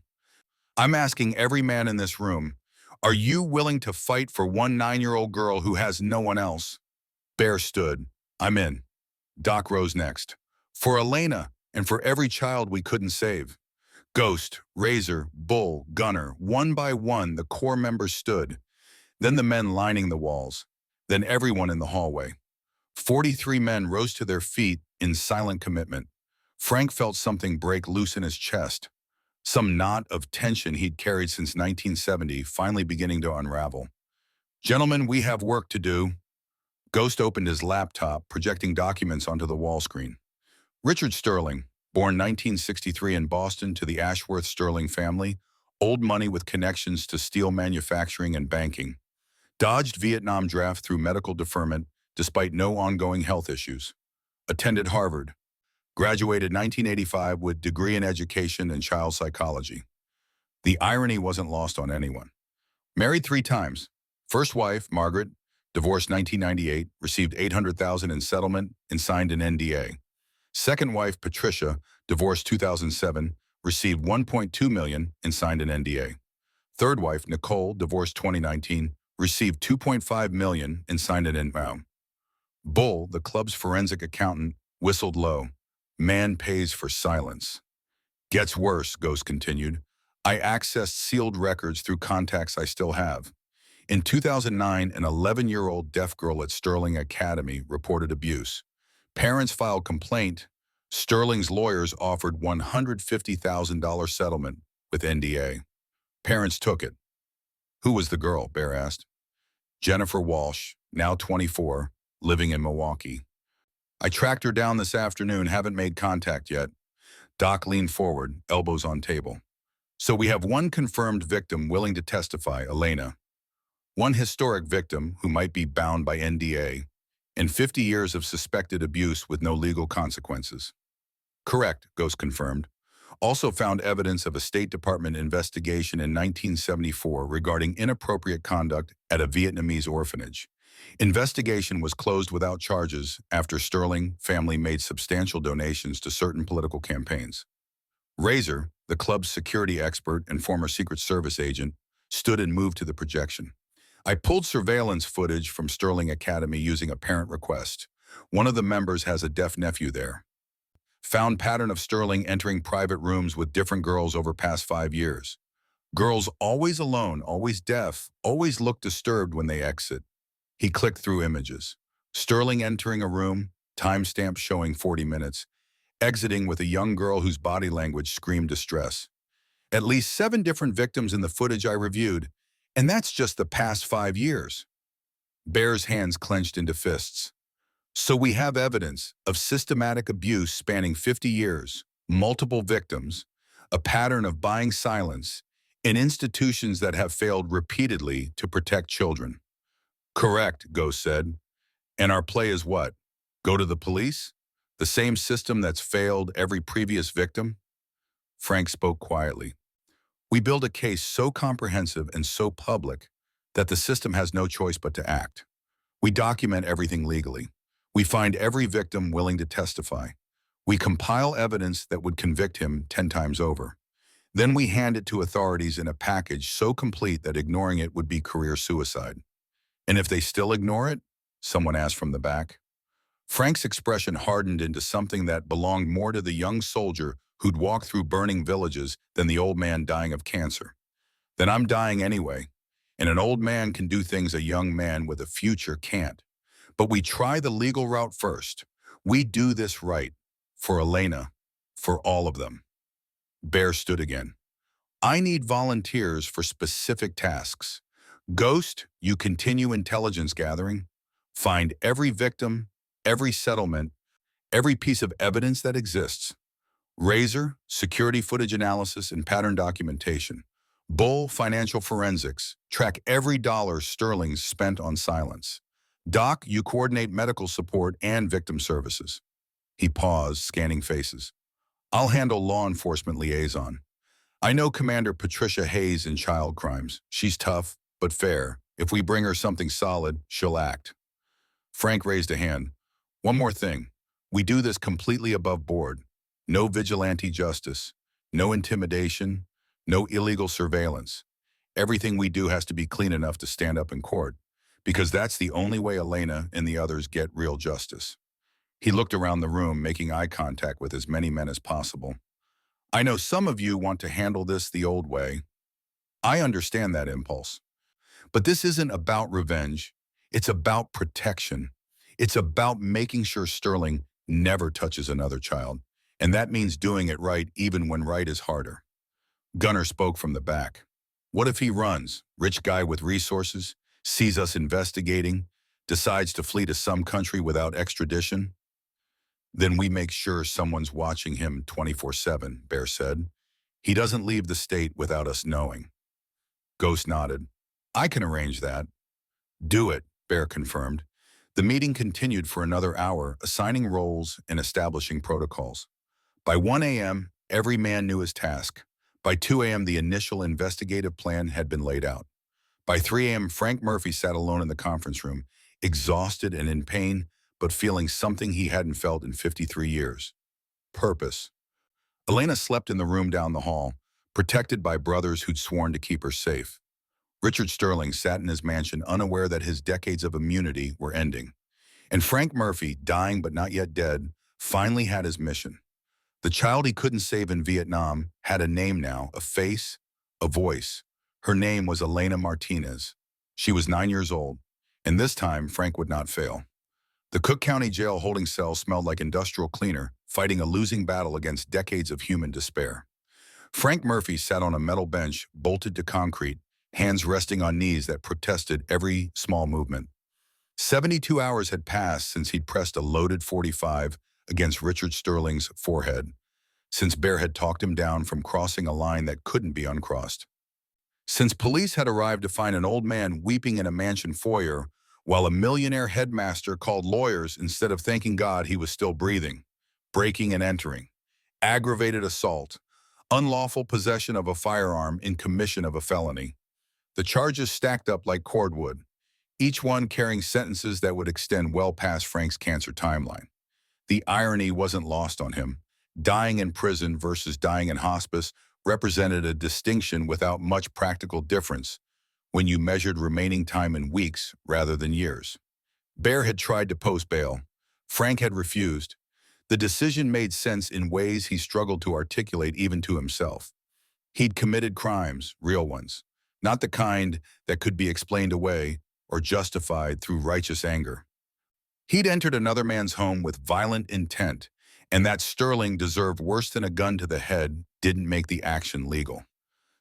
I'm asking every man in this room, are you willing to fight for one 9-year-old girl who has no one else? Bear stood. I'm in. Doc rose next. For Elena and for every child we couldn't save. Ghost, Razor, Bull, Gunner, one by one the core members stood. Then the men lining the walls. Then everyone in the hallway. 43 men rose to their feet in silent commitment. Frank felt something break loose in his chest. Some knot of tension he'd carried since 1970 finally beginning to unravel. Gentlemen, we have work to do. Ghost opened his laptop, projecting documents onto the wall screen. Richard Sterling, born 1963 in Boston to the Ashworth Sterling family, old money with connections to steel manufacturing and banking. Dodged Vietnam draft through medical deferment despite no ongoing health issues. Attended Harvard. Graduated 1985 with degree in education and child psychology. The irony wasn't lost on anyone. Married 3 times. First wife, Margaret, divorced 1998, received $800,000 in settlement and signed an NDA. Second wife, Patricia, divorced 2007, received $1.2 million and signed an NDA. Third wife, Nicole, divorced 2019, received $2.5 million and signed an NDA. Bull, the club's forensic accountant, whistled low. Man pays for silence. Gets worse, Ghost continued. I accessed sealed records through contacts I still have. In 2009, an 11-year-old deaf girl at Sterling Academy reported abuse. Parents filed complaint. Sterling's lawyers offered $150,000 settlement with NDA. Parents took it. Who was the girl? Bear asked. Jennifer Walsh, now 24, living in Milwaukee. I tracked her down this afternoon, haven't made contact yet. Doc leaned forward, elbows on table. So we have one confirmed victim willing to testify, Elena. One historic victim who might be bound by NDA, and 50 years of suspected abuse with no legal consequences. Correct, Ghost confirmed. Also found evidence of a State Department investigation in 1974 regarding inappropriate conduct at a Vietnamese orphanage. Investigation was closed without charges after Sterling family made substantial donations to certain political campaigns. Razor, the club's security expert and former Secret Service agent, stood and moved to the projection. I pulled surveillance footage from Sterling Academy using a parent request. One of the members has a deaf nephew there. Found pattern of Sterling entering private rooms with different girls over past 5 years. Girls always alone, always deaf, always look disturbed when they exit. He clicked through images. Sterling entering a room, timestamp showing 40 minutes, exiting with a young girl whose body language screamed distress. At least 7 different victims in the footage I reviewed, and that's just the past 5 years. Bear's hands clenched into fists. So we have evidence of systematic abuse spanning 50 years, multiple victims, a pattern of buying silence, and institutions that have failed repeatedly to protect children. Correct, Ghost said. And our play is what? Go to the police? The same system that's failed every previous victim? Frank spoke quietly. We build a case so comprehensive and so public that the system has no choice but to act. We document everything legally. We find every victim willing to testify. We compile evidence that would convict him 10 times over. Then we hand it to authorities in a package so complete that ignoring it would be career suicide. And if they still ignore it? Someone asked from the back. Frank's expression hardened into something that belonged more to the young soldier who'd walked through burning villages than the old man dying of cancer. Then I'm dying anyway, and an old man can do things a young man with a future can't. But we try the legal route first. We do this right. For Elena. For all of them. Bear stood again. I need volunteers for specific tasks. Ghost, you continue intelligence gathering. Find every victim, every settlement, every piece of evidence that exists. Razor, security footage analysis and pattern documentation. Bull, financial forensics. Track every dollar Sterling's spent on silence. Doc, you coordinate medical support and victim services. He paused, scanning faces. I'll handle law enforcement liaison. I know Commander Patricia Hayes in child crimes. She's tough, but fair. If we bring her something solid, she'll act. Frank raised a hand. One more thing. We do this completely above board. No vigilante justice, no intimidation, no illegal surveillance. Everything we do has to be clean enough to stand up in court, because that's the only way Elena and the others get real justice. He looked around the room, making eye contact with as many men as possible. I know some of you want to handle this the old way. I understand that impulse. But this isn't about revenge. It's about protection. It's about making sure Sterling never touches another child. And that means doing it right even when right is harder. Gunner spoke from the back. What if he runs, rich guy with resources, sees us investigating, decides to flee to some country without extradition? Then we make sure someone's watching him 24/7, Bear said. He doesn't leave the state without us knowing. Ghost nodded. I can arrange that. Do it, Bear confirmed. The meeting continued for another hour, assigning roles and establishing protocols. By 1 a.m., every man knew his task. By 2 a.m., the initial investigative plan had been laid out. By 3 a.m., Frank Murphy sat alone in the conference room, exhausted and in pain, but feeling something he hadn't felt in 53 years. Purpose. Elena slept in the room down the hall, protected by brothers who'd sworn to keep her safe. Richard Sterling sat in his mansion unaware that his decades of immunity were ending. And Frank Murphy, dying but not yet dead, finally had his mission. The child he couldn't save in Vietnam had a name now, a face, a voice. Her name was Elena Martinez. She was 9 years old, and this time Frank would not fail. The Cook County Jail holding cell smelled like industrial cleaner, fighting a losing battle against decades of human despair. Frank Murphy sat on a metal bench, bolted to concrete, hands resting on knees that protested every small movement. 72 hours had passed since he'd pressed a loaded .45 against Richard Sterling's forehead, since Bear had talked him down from crossing a line that couldn't be uncrossed. Since police had arrived to find an old man weeping in a mansion foyer, while a millionaire headmaster called lawyers instead of thanking God he was still breathing. Breaking and entering, aggravated assault, unlawful possession of a firearm in commission of a felony. The charges stacked up like cordwood, each one carrying sentences that would extend well past Frank's cancer timeline. The irony wasn't lost on him. Dying in prison versus dying in hospice represented a distinction without much practical difference when you measured remaining time in weeks rather than years. Bear had tried to post bail. Frank had refused. The decision made sense in ways he struggled to articulate even to himself. He'd committed crimes, real ones, not the kind that could be explained away or justified through righteous anger. He'd entered another man's home with violent intent, and that Sterling deserved worse than a gun to the head didn't make the action legal.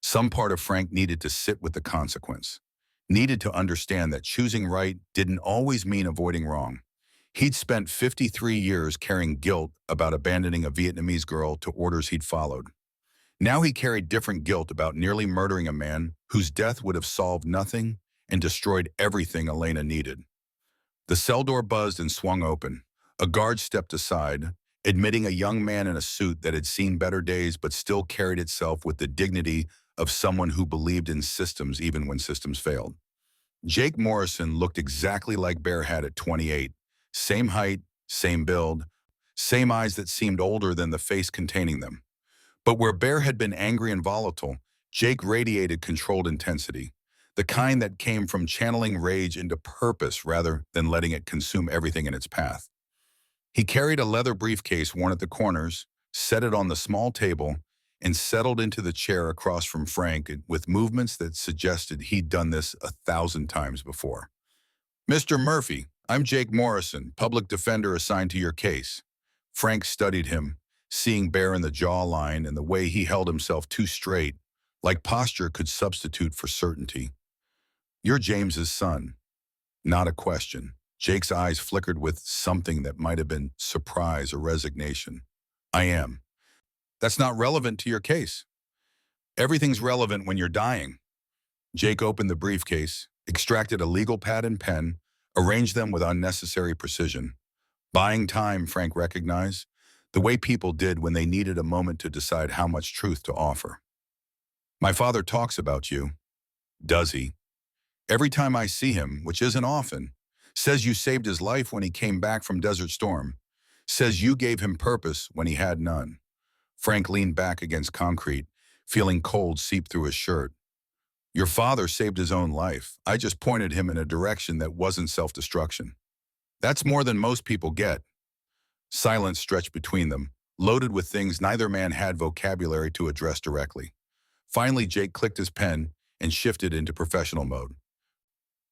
Some part of Frank needed to sit with the consequence, needed to understand that choosing right didn't always mean avoiding wrong. He'd spent 53 years carrying guilt about abandoning a Vietnamese girl to orders he'd followed. Now he carried different guilt about nearly murdering a man whose death would have solved nothing and destroyed everything Elena needed. The cell door buzzed and swung open. A guard stepped aside, admitting a young man in a suit that had seen better days but still carried itself with the dignity of someone who believed in systems even when systems failed. Jake Morrison looked exactly like Bear had at 28. Same height, same build, same eyes that seemed older than the face containing them. But where Bear had been angry and volatile, Jake radiated controlled intensity, the kind that came from channeling rage into purpose rather than letting it consume everything in its path. He carried a leather briefcase worn at the corners, set it on the small table, and settled into the chair across from Frank with movements that suggested he'd done this 1,000 times before. "Mr. Murphy, I'm Jake Morrison, public defender assigned to your case." Frank studied him, seeing Bear in the jawline and the way he held himself too straight, like posture could substitute for certainty. "You're James's son." Not a question. Jake's eyes flickered with something that might have been surprise or resignation. "I am." "That's not relevant to your case." "Everything's relevant when you're dying." Jake opened the briefcase, extracted a legal pad and pen, arranged them with unnecessary precision. Buying time, Frank recognized, the way people did when they needed a moment to decide how much truth to offer. "My father talks about you." "Does he?" "Every time I see him, which isn't often. Says you saved his life when he came back from Desert Storm. Says you gave him purpose when he had none." Frank leaned back against concrete, feeling cold seep through his shirt. "Your father saved his own life. I just pointed him in a direction that wasn't self-destruction." "That's more than most people get." Silence stretched between them, loaded with things neither man had vocabulary to address directly. Finally, Jake clicked his pen and shifted into professional mode.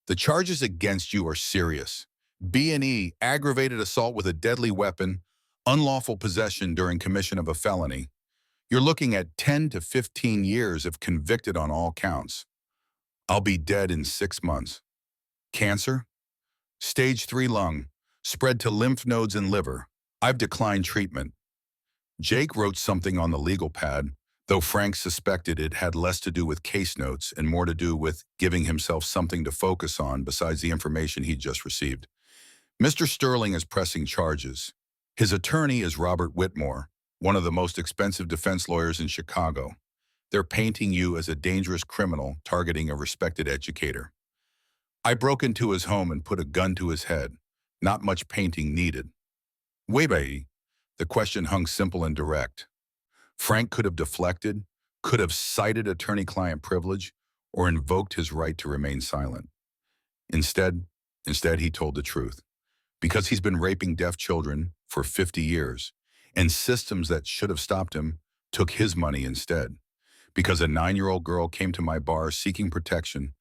"The charges against you are serious. B&E, aggravated assault with a deadly weapon, unlawful possession during commission of a felony. You're looking at 10 to 15 years if convicted on all counts. I'll be dead in 6 months. Cancer? Stage 3 lung, spread to lymph nodes and liver. I've declined treatment." Jake wrote something on the legal pad, though Frank suspected it had less to do with case notes and more to do with giving himself something to focus on besides the information he'd just received. "Mr. Sterling is pressing charges. His attorney is Robert Whitmore, one of the most expensive defense lawyers in Chicago. They're painting you as a dangerous criminal targeting a respected educator. I broke into his home and put a gun to his head. Not much painting needed." "Wait, the question hung simple and direct. Frank could have deflected, could have cited attorney-client privilege, or invoked his right to remain silent. Instead he told the truth. Because he's been raping deaf children for 50 years, and systems that should have stopped him took his money instead. Because a 9-year-old girl came to my bar seeking protection,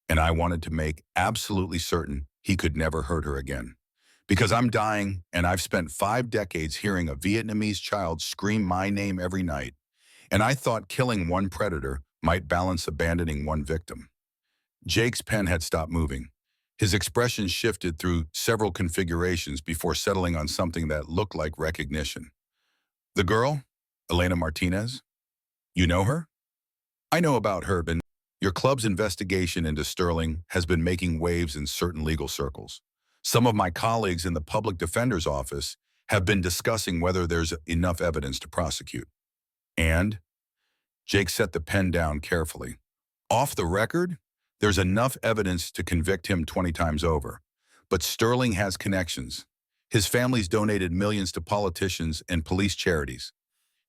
and I wanted to make absolutely certain he could never hurt her again. Because I'm dying, and I've spent 5 decades hearing a Vietnamese child scream my name every night, and I thought killing one predator might balance abandoning one victim. Jake's pen had stopped moving. His expression shifted through several configurations before settling on something that looked like recognition. The girl, Elena Martinez? You know her? I know about her, but your club's investigation into Sterling has been making waves in certain legal circles. Some of my colleagues in the public defender's office have been discussing whether there's enough evidence to prosecute. And? Jake set the pen down carefully. Off the record, there's enough evidence to convict him 20 times over. But Sterling has connections. His family's donated millions to politicians and police charities.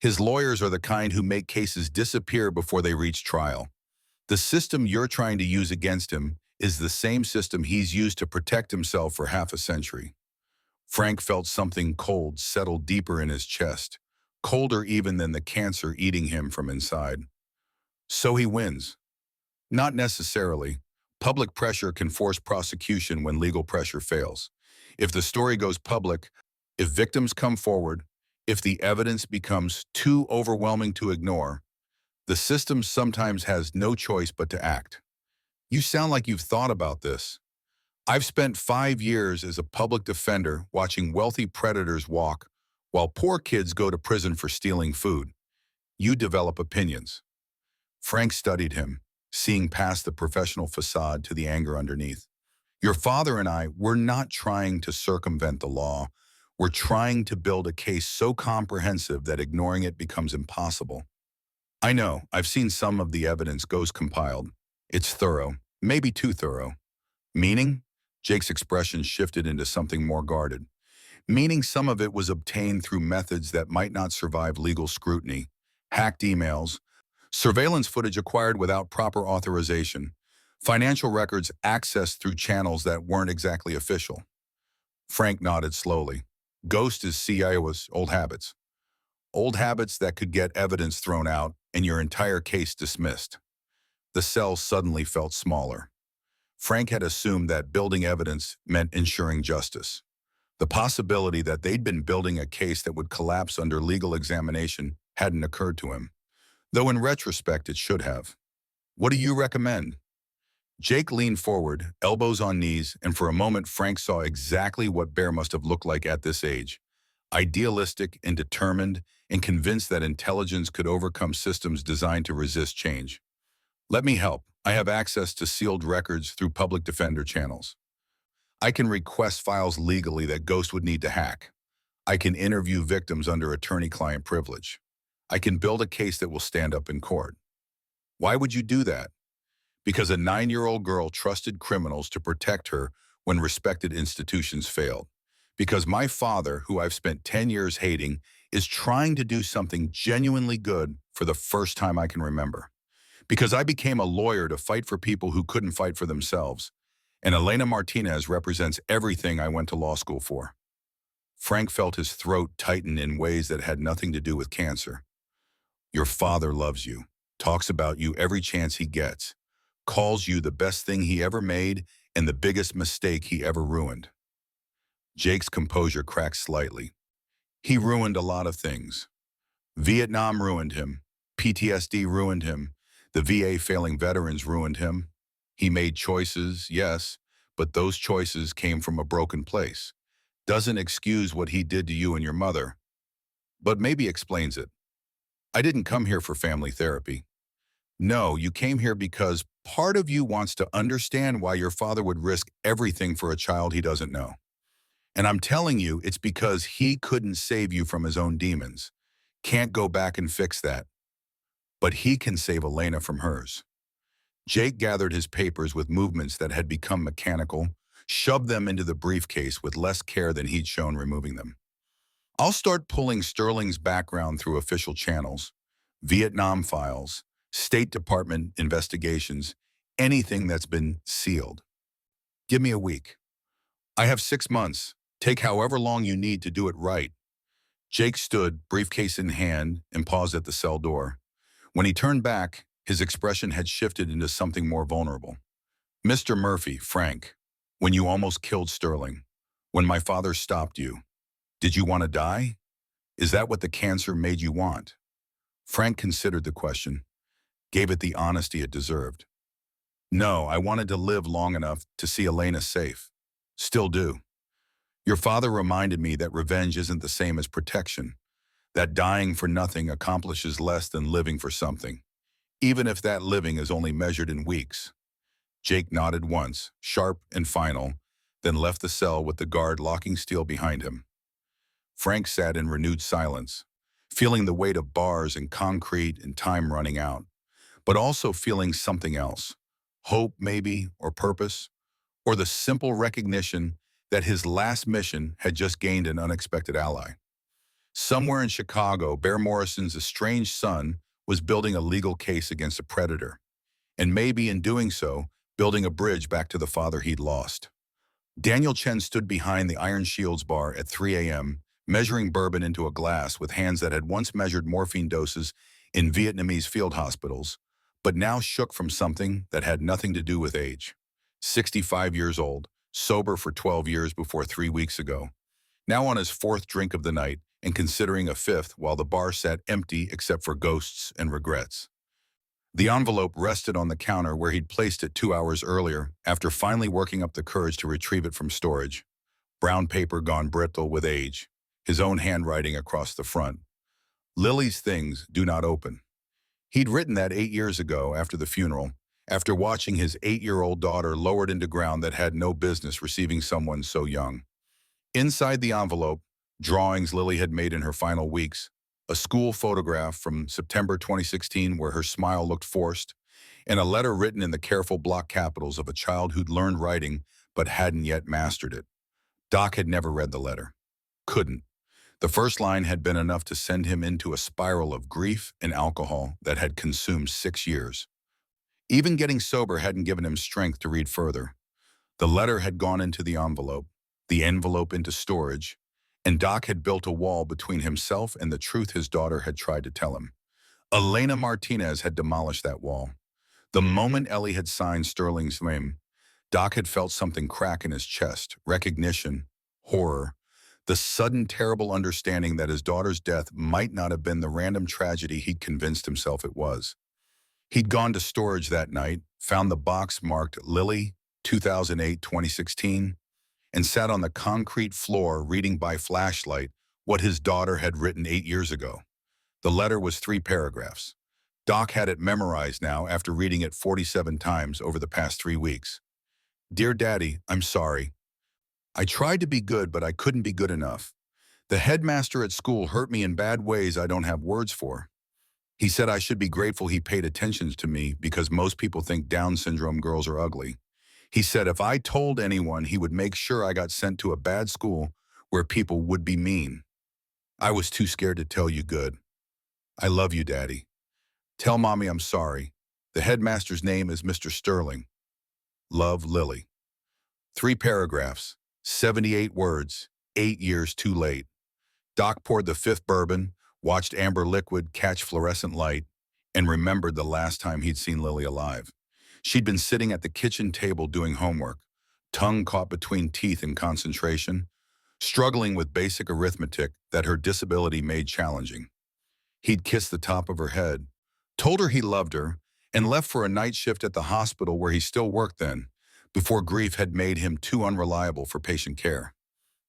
His lawyers are the kind who make cases disappear before they reach trial. The system you're trying to use against him is the same system he's used to protect himself for half a century. Frank felt something cold settle deeper in his chest, colder even than the cancer eating him from inside. So he wins. Not necessarily. Public pressure can force prosecution when legal pressure fails. If the story goes public, if victims come forward, if the evidence becomes too overwhelming to ignore, the system sometimes has no choice but to act. You sound like you've thought about this. I've spent 5 years as a public defender watching wealthy predators walk while poor kids go to prison for stealing food. You develop opinions. Frank studied him, seeing past the professional facade to the anger underneath. Your father and I, we're not trying to circumvent the law. We're trying to build a case so comprehensive that ignoring it becomes impossible. I know, I've seen some of the evidence Ghost compiled. It's thorough, maybe too thorough. Meaning? Jake's expression shifted into something more guarded. Meaning some of it was obtained through methods that might not survive legal scrutiny. Hacked emails, surveillance footage acquired without proper authorization, financial records accessed through channels that weren't exactly official. Frank nodded slowly. Ghost is CIO's old habits. Old habits that could get evidence thrown out and your entire case dismissed. The cell suddenly felt smaller. Frank had assumed that building evidence meant ensuring justice. The possibility that they'd been building a case that would collapse under legal examination hadn't occurred to him, though in retrospect it should have. What do you recommend? Jake leaned forward, elbows on knees, and for a moment Frank saw exactly what Bear must have looked like at this age. Idealistic and determined, and convinced that intelligence could overcome systems designed to resist change. Let me help. I have access to sealed records through public defender channels. I can request files legally that Ghost would need to hack. I can interview victims under attorney-client privilege. I can build a case that will stand up in court. Why would you do that? Because a 9-year-old girl trusted criminals to protect her when respected institutions failed. Because my father, who I've spent 10 years hating, is trying to do something genuinely good for the first time I can remember. Because I became a lawyer to fight for people who couldn't fight for themselves. And Elena Martinez represents everything I went to law school for. Frank felt his throat tighten in ways that had nothing to do with cancer. Your father loves you, talks about you every chance he gets, calls you the best thing he ever made and the biggest mistake he ever ruined. Jake's composure cracked slightly. He ruined a lot of things. Vietnam ruined him. PTSD ruined him. The VA failing veterans ruined him. He made choices, yes, but those choices came from a broken place. Doesn't excuse what he did to you and your mother, but maybe explains it. I didn't come here for family therapy. No, you came here because part of you wants to understand why your father would risk everything for a child he doesn't know. And I'm telling you, it's because he couldn't save you from his own demons. Can't go back and fix that. But he can save Elena from hers. Jake gathered his papers with movements that had become mechanical, shoved them into the briefcase with less care than he'd shown removing them. I'll start pulling Sterling's background through official channels, Vietnam files, State Department investigations, anything that's been sealed. Give me a week. I have 6 months. Take however long you need to do it right. Jake stood, briefcase in hand, and paused at the cell door. When he turned back, his expression had shifted into something more vulnerable. Mr. Murphy, Frank, when you almost killed Sterling, when my father stopped you, did you want to die? Is that what the cancer made you want? Frank considered the question, gave it the honesty it deserved. No, I wanted to live long enough to see Elena safe. Still do. Your father reminded me that revenge isn't the same as protection, that dying for nothing accomplishes less than living for something, even if that living is only measured in weeks. Jake nodded once, sharp and final, then left the cell with the guard locking steel behind him. Frank sat in renewed silence, feeling the weight of bars and concrete and time running out, but also feeling something else, hope maybe, or purpose, or the simple recognition that his last mission had just gained an unexpected ally. Somewhere in Chicago, Bear Morrison's estranged son was building a legal case against a predator, and maybe in doing so, building a bridge back to the father he'd lost. Daniel Chen stood behind the Iron Shields bar at 3 a.m., measuring bourbon into a glass with hands that had once measured morphine doses in Vietnamese field hospitals, but now shook from something that had nothing to do with age. 65 years old, sober for 12 years before 3 weeks ago. Now on his fourth drink of the night and considering a fifth while the bar sat empty except for ghosts and regrets. The envelope rested on the counter where he'd placed it 2 hours earlier after finally working up the courage to retrieve it from storage. Brown paper gone brittle with age, his own handwriting across the front. Lily's things do not open. He'd written that 8 years ago after the funeral, after watching his 8-year-old daughter lowered into ground that had no business receiving someone so young. Inside the envelope, drawings Lily had made in her final weeks, a school photograph from September 2016 where her smile looked forced, and a letter written in the careful block capitals of a child who'd learned writing but hadn't yet mastered it. Doc had never read the letter. Couldn't. The first line had been enough to send him into a spiral of grief and alcohol that had consumed 6 years. Even getting sober hadn't given him strength to read further. The letter had gone into the envelope into storage, and Doc had built a wall between himself and the truth his daughter had tried to tell him. Elena Martinez had demolished that wall. The moment Ellie had signed Sterling's name, Doc had felt something crack in his chest, recognition, horror, the sudden terrible understanding that his daughter's death might not have been the random tragedy he'd convinced himself it was. He'd gone to storage that night, found the box marked Lily, 2008-2016, and sat on the concrete floor reading by flashlight what his daughter had written 8 years ago. The letter was 3 paragraphs. Doc had it memorized now after reading it 47 times over the past 3 weeks. Dear Daddy, I'm sorry. I tried to be good, but I couldn't be good enough. The headmaster at school hurt me in bad ways I don't have words for. He said I should be grateful he paid attention to me because most people think Down syndrome girls are ugly. He said if I told anyone, he would make sure I got sent to a bad school where people would be mean. I was too scared to tell you good. I love you, Daddy. Tell Mommy I'm sorry. The headmaster's name is Mr. Sterling. Love, Lily. 3 paragraphs, 78 words, 8 years too late. Doc poured the 5th bourbon, watched amber liquid catch fluorescent light, and remembered the last time he'd seen Lily alive. She'd been sitting at the kitchen table doing homework, tongue caught between teeth in concentration, struggling with basic arithmetic that her disability made challenging. He'd kissed the top of her head, told her he loved her, and left for a night shift at the hospital where he still worked then, before grief had made him too unreliable for patient care.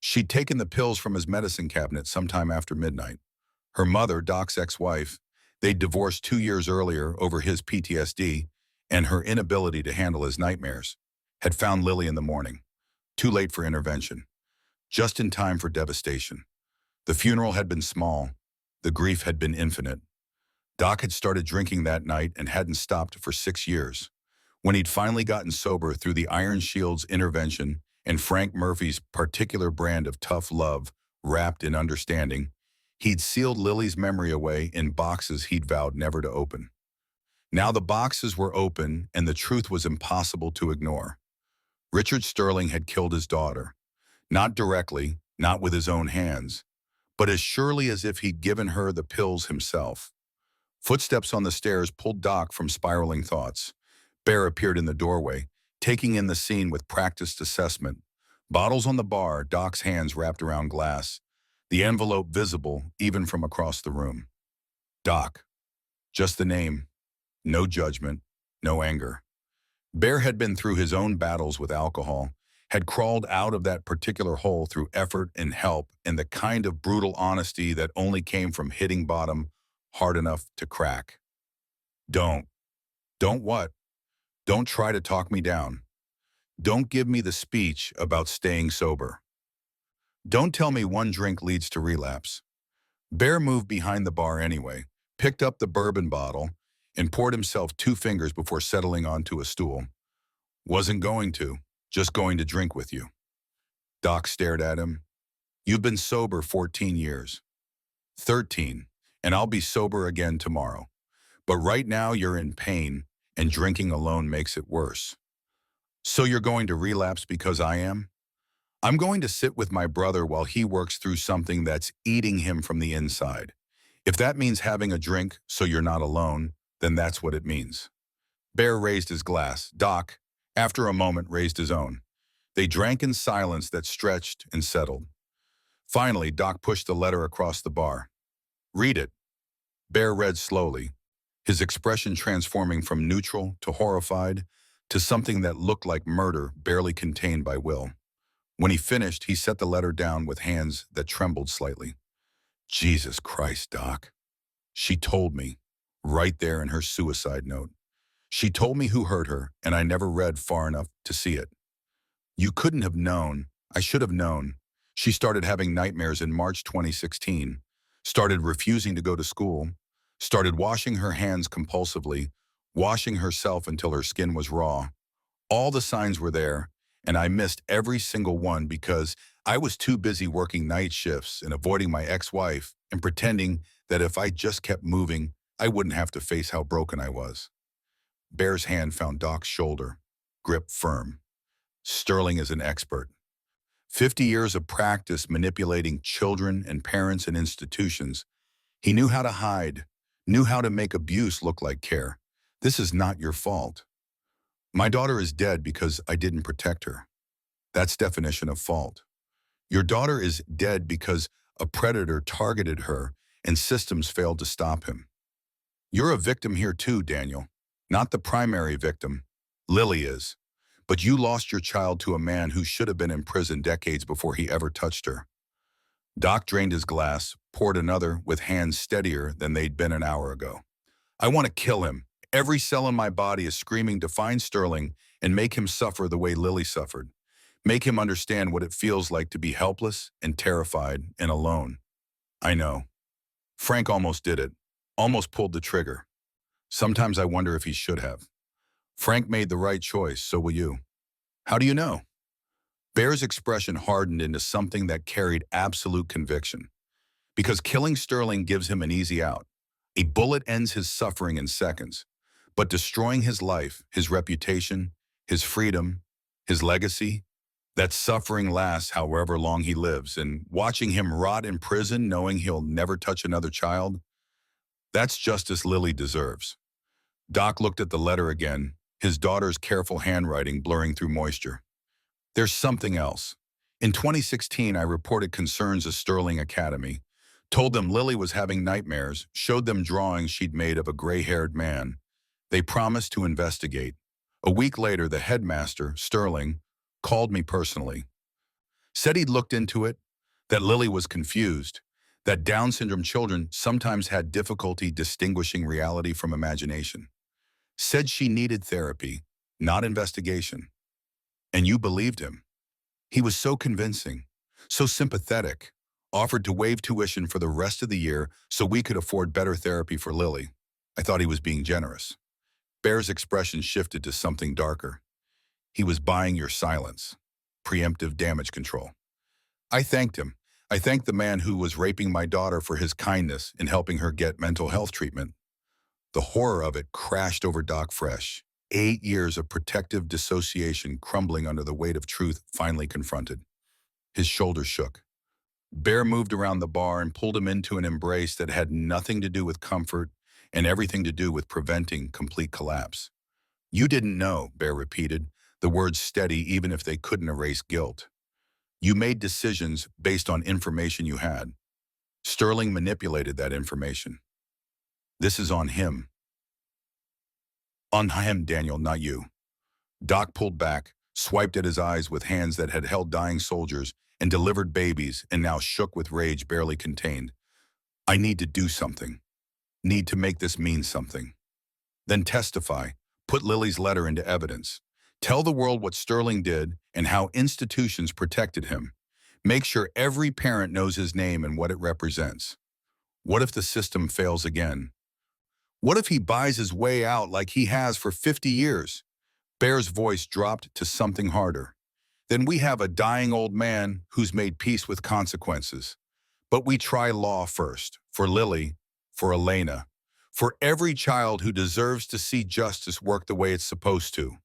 She'd taken the pills from his medicine cabinet sometime after midnight. Her mother, Doc's ex-wife, they'd divorced 2 years earlier over his PTSD and her inability to handle his nightmares, had found Lily in the morning, too late for intervention, just in time for devastation. The funeral had been small, the grief had been infinite. Doc had started drinking that night and hadn't stopped for 6 years. When he'd finally gotten sober through the Iron Shield's intervention and Frank Murphy's particular brand of tough love wrapped in understanding, he'd sealed Lily's memory away in boxes he'd vowed never to open. Now the boxes were open and the truth was impossible to ignore. Richard Sterling had killed his daughter, not directly, not with his own hands, but as surely as if he'd given her the pills himself. Footsteps on the stairs pulled Doc from spiraling thoughts. Bear appeared in the doorway, taking in the scene with practiced assessment. Bottles on the bar, Doc's hands wrapped around glass, the envelope visible even from across the room. Doc. Just the name. No judgment, no anger. Bear had been through his own battles with alcohol, had crawled out of that particular hole through effort and help and the kind of brutal honesty that only came from hitting bottom hard enough to crack. Don't. Don't what? Don't try to talk me down. Don't give me the speech about staying sober. Don't tell me one drink leads to relapse. Bear moved behind the bar anyway, picked up the bourbon bottle, and poured himself 2 fingers before settling onto a stool. Wasn't going to, just going to drink with you. Doc stared at him. You've been sober 14 years. 13, and I'll be sober again tomorrow. But right now you're in pain, and drinking alone makes it worse. So you're going to relapse because I am? I'm going to sit with my brother while he works through something that's eating him from the inside. If that means having a drink so you're not alone, then that's what it means. Bear raised his glass. Doc, after a moment, raised his own. They drank in silence that stretched and settled. Finally, Doc pushed the letter across the bar. Read it. Bear read slowly, his expression transforming from neutral to horrified to something that looked like murder barely contained by will. When he finished, he set the letter down with hands that trembled slightly. Jesus Christ, Doc. She told me, right there in her suicide note. She told me who hurt her, and I never read far enough to see it. You couldn't have known. I should have known. She started having nightmares in March 2016, started refusing to go to school, started washing her hands compulsively, washing herself until her skin was raw. All the signs were there, and I missed every single one because I was too busy working night shifts and avoiding my ex-wife and pretending that if I just kept moving, I wouldn't have to face how broken I was. Bear's hand found Doc's shoulder, grip firm. Sterling is an expert. 50 years of practice manipulating children and parents and institutions. He knew how to hide, knew how to make abuse look like care. This is not your fault. My daughter is dead because I didn't protect her. That's definition of fault. Your daughter is dead because a predator targeted her and systems failed to stop him. You're a victim here too, Daniel. Not the primary victim. Lily is. But you lost your child to a man who should have been in prison decades before he ever touched her. Doc drained his glass, poured another with hands steadier than they'd been an hour ago. I want to kill him. Every cell in my body is screaming to find Sterling and make him suffer the way Lily suffered. Make him understand what it feels like to be helpless and terrified and alone. I know. Frank almost did it. Almost pulled the trigger. Sometimes I wonder if he should have. Frank made the right choice, so will you. How do you know? Bear's expression hardened into something that carried absolute conviction. Because killing Sterling gives him an easy out. A bullet ends his suffering in seconds. But destroying his life, his reputation, his freedom, his legacy, that suffering lasts however long he lives, and watching him rot in prison knowing he'll never touch another child, that's justice Lily deserves. Doc looked at the letter again, his daughter's careful handwriting blurring through moisture. There's something else. In 2016, I reported concerns of Sterling Academy, told them Lily was having nightmares, showed them drawings she'd made of a gray-haired man. They promised to investigate. A week later, the headmaster, Sterling, called me personally. Said he'd looked into it, that Lily was confused, that Down syndrome children sometimes had difficulty distinguishing reality from imagination. Said she needed therapy, not investigation. And you believed him. He was so convincing, so sympathetic, offered to waive tuition for the rest of the year so we could afford better therapy for Lily. I thought he was being generous. Bear's expression shifted to something darker. He was buying your silence. Preemptive damage control. I thanked him. I thanked the man who was raping my daughter for his kindness in helping her get mental health treatment. The horror of it crashed over Doc Fresh. 8 years of protective dissociation crumbling under the weight of truth finally confronted. His shoulders shook. Bear moved around the bar and pulled him into an embrace that had nothing to do with comfort and everything to do with preventing complete collapse. You didn't know, Bear repeated, the words steady even if they couldn't erase guilt. You made decisions based on information you had. Sterling manipulated that information. This is on him. On him, Daniel, not you. Doc pulled back, swiped at his eyes with hands that had held dying soldiers and delivered babies and now shook with rage barely contained. I need to do something. Need to make this mean something. Then testify. Put Lily's letter into evidence. Tell the world what Sterling did and how institutions protected him. Make sure every parent knows his name and what it represents. What if the system fails again? What if he buys his way out like he has for 50 years? Bear's voice dropped to something harder. Then we have a dying old man who's made peace with consequences. But we try law first, for Lily, for Elena, for every child who deserves to see justice work the way it's supposed to.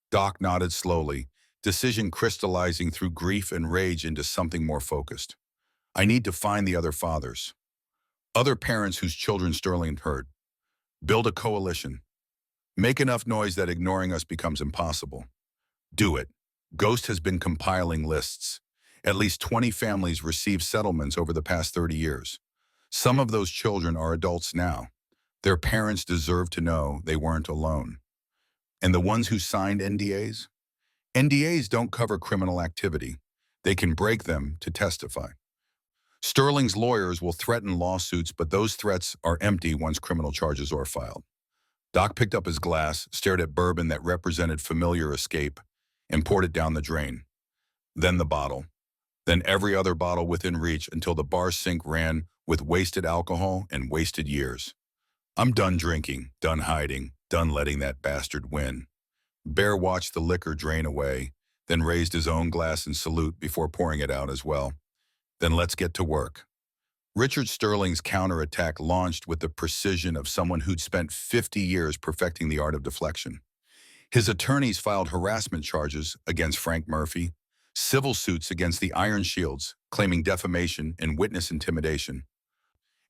Doc nodded slowly, decision crystallizing through grief and rage into something more focused. I need to find the other fathers. Other parents whose children Sterling hurt. Build a coalition. Make enough noise that ignoring us becomes impossible. Do it. Ghost has been compiling lists. At least 20 families received settlements over the past 30 years. Some of those children are adults now. Their parents deserve to know they weren't alone. And the ones who signed NDAs? NDAs don't cover criminal activity. They can break them to testify. Sterling's lawyers will threaten lawsuits, but those threats are empty once criminal charges are filed. Doc picked up his glass, stared at bourbon that represented familiar escape, and poured it down the drain. Then the bottle. Then every other bottle within reach until the bar sink ran with wasted alcohol and wasted years. I'm done drinking, done hiding, done letting that bastard win. Bear watched the liquor drain away, then raised his own glass in salute before pouring it out as well. Then let's get to work. Richard Sterling's counterattack launched with the precision of someone who'd spent 50 years perfecting the art of deflection. His attorneys filed harassment charges against Frank Murphy, civil suits against the Iron Shields, claiming defamation and witness intimidation,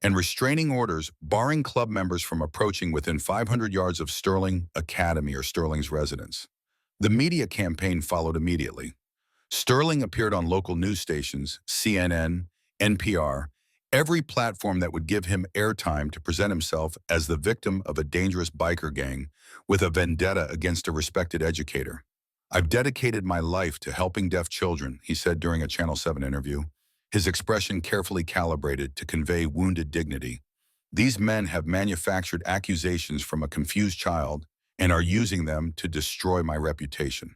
and restraining orders barring club members from approaching within 500 yards of Sterling Academy or Sterling's residence. The media campaign followed immediately. Sterling appeared on local news stations, CNN, NPR, every platform that would give him airtime to present himself as the victim of a dangerous biker gang with a vendetta against a respected educator. I've dedicated my life to helping deaf children, he said during a Channel 7 interview, his expression carefully calibrated to convey wounded dignity. These men have manufactured accusations from a confused child and are using them to destroy my reputation.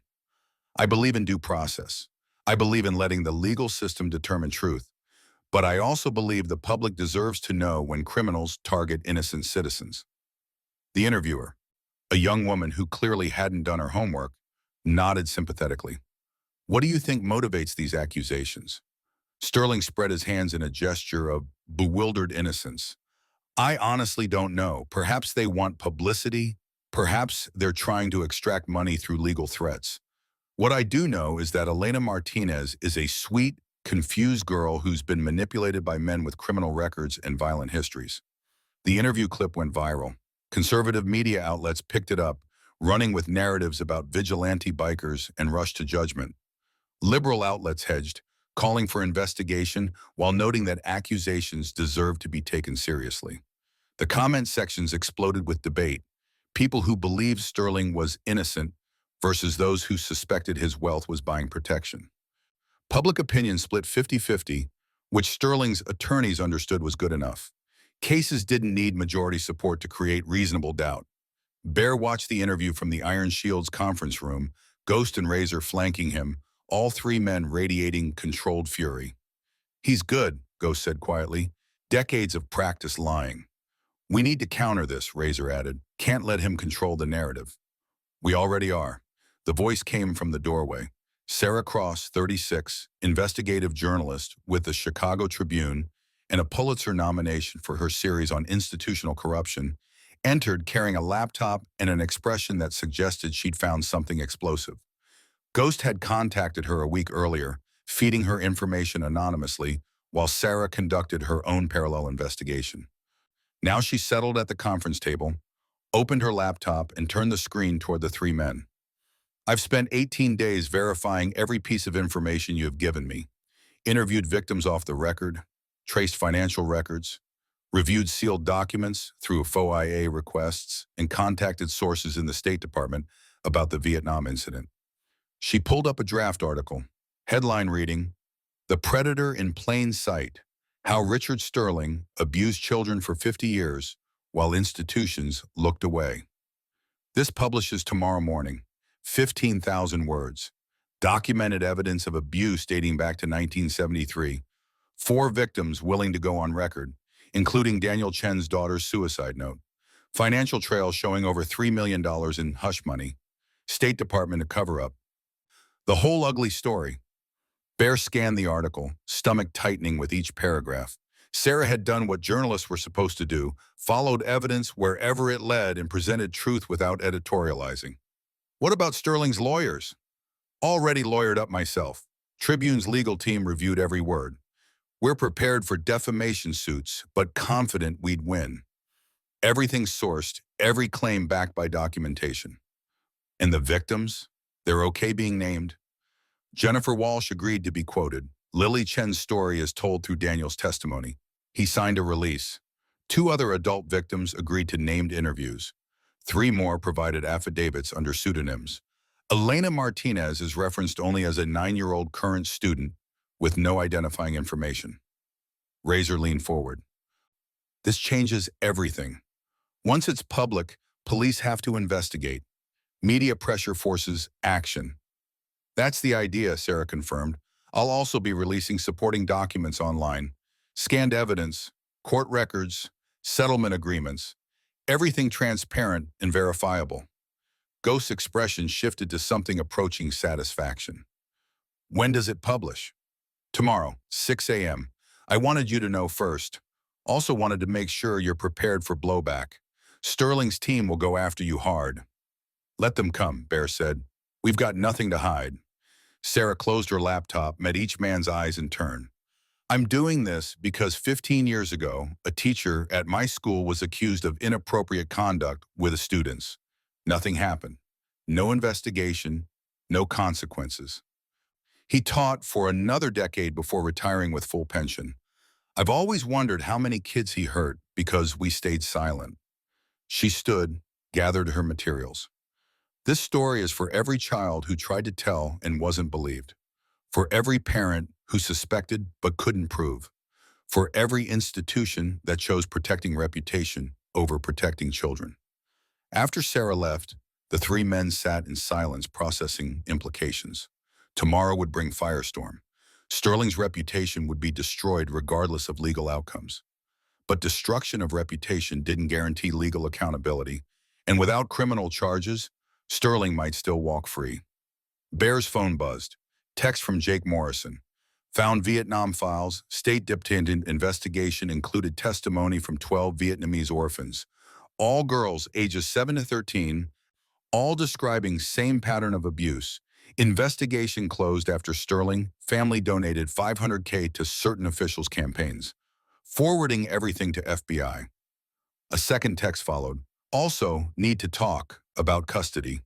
I believe in due process. I believe in letting the legal system determine truth. But I also believe the public deserves to know when criminals target innocent citizens. The interviewer, a young woman who clearly hadn't done her homework, nodded sympathetically. What do you think motivates these accusations? Sterling spread his hands in a gesture of bewildered innocence. I honestly don't know. Perhaps they want publicity. Perhaps they're trying to extract money through legal threats. What I do know is that Elena Martinez is a sweet, confused girl who's been manipulated by men with criminal records and violent histories. The interview clip went viral. Conservative media outlets picked it up, running with narratives about vigilante bikers and rushed to judgment. Liberal outlets hedged, calling for investigation while noting that accusations deserve to be taken seriously. The comment sections exploded with debate. People who believed Sterling was innocent versus those who suspected his wealth was buying protection. Public opinion split 50-50, which Sterling's attorneys understood was good enough. Cases didn't need majority support to create reasonable doubt. Bear watched the interview from the Iron Shields conference room, Ghost and Razor flanking him, all three men radiating controlled fury. He's good, Ghost said quietly. Decades of practice lying. We need to counter this, Razor added. Can't let him control the narrative. We already are. The voice came from the doorway. Sarah Cross, 36, investigative journalist with the Chicago Tribune and a Pulitzer nomination for her series on institutional corruption, entered carrying a laptop and an expression that suggested she'd found something explosive. Ghost had contacted her a week earlier, feeding her information anonymously, while Sarah conducted her own parallel investigation. Now she settled at the conference table, opened her laptop, and turned the screen toward the three men. I've spent 18 days verifying every piece of information you have given me, interviewed victims off the record, traced financial records, reviewed sealed documents through FOIA requests, and contacted sources in the State Department about the Vietnam incident. She pulled up a draft article, headline reading, "The Predator in Plain Sight, How Richard Sterling Abused Children for 50 Years While Institutions Looked Away." This publishes tomorrow morning, 15,000 words, documented evidence of abuse dating back to 1973, 4 victims willing to go on record, including Daniel Chen's daughter's suicide note, financial trails showing over $3 million in hush money, State Department to cover up. The whole ugly story. Bear scanned the article, stomach tightening with each paragraph. Sarah had done what journalists were supposed to do, followed evidence wherever it led and presented truth without editorializing. What about Sterling's lawyers? Already lawyered up myself. Tribune's legal team reviewed every word. We're prepared for defamation suits, but confident we'd win. Everything sourced, every claim backed by documentation. And the victims? They're okay being named? Jennifer Walsh agreed to be quoted. Lily Chen's story is told through Daniel's testimony. He signed a release. 2 other adult victims agreed to named interviews. 3 more provided affidavits under pseudonyms. Elena Martinez is referenced only as a 9-year-old current student with no identifying information. Razor leaned forward. This changes everything. Once it's public, police have to investigate. Media pressure forces action. That's the idea, Sarah confirmed. I'll also be releasing supporting documents online, scanned evidence, court records, settlement agreements, everything transparent and verifiable. Ghost's expression shifted to something approaching satisfaction. When does it publish? Tomorrow, 6 a.m. I wanted you to know first. Also wanted to make sure you're prepared for blowback. Sterling's team will go after you hard. Let them come, Bear said. We've got nothing to hide. Sarah closed her laptop, met each man's eyes in turn. I'm doing this because 15 years ago, a teacher at my school was accused of inappropriate conduct with the students. Nothing happened. No investigation, no consequences. He taught for another decade before retiring with full pension. I've always wondered how many kids he hurt because we stayed silent. She stood, gathered her materials. This story is for every child who tried to tell and wasn't believed, for every parent who suspected but couldn't prove, for every institution that chose protecting reputation over protecting children. After Sarah left, the 3 men sat in silence processing implications. Tomorrow would bring firestorm. Sterling's reputation would be destroyed regardless of legal outcomes. But destruction of reputation didn't guarantee legal accountability, and without criminal charges, Sterling might still walk free. Bear's phone buzzed. Text from Jake Morrison. Found Vietnam files. State Department investigation included testimony from 12 Vietnamese orphans. All girls ages 7 to 13, all describing same pattern of abuse. Investigation closed after Sterling family donated $500K to certain officials' campaigns, forwarding everything to FBI. A second text followed. Also, need to talk about custody.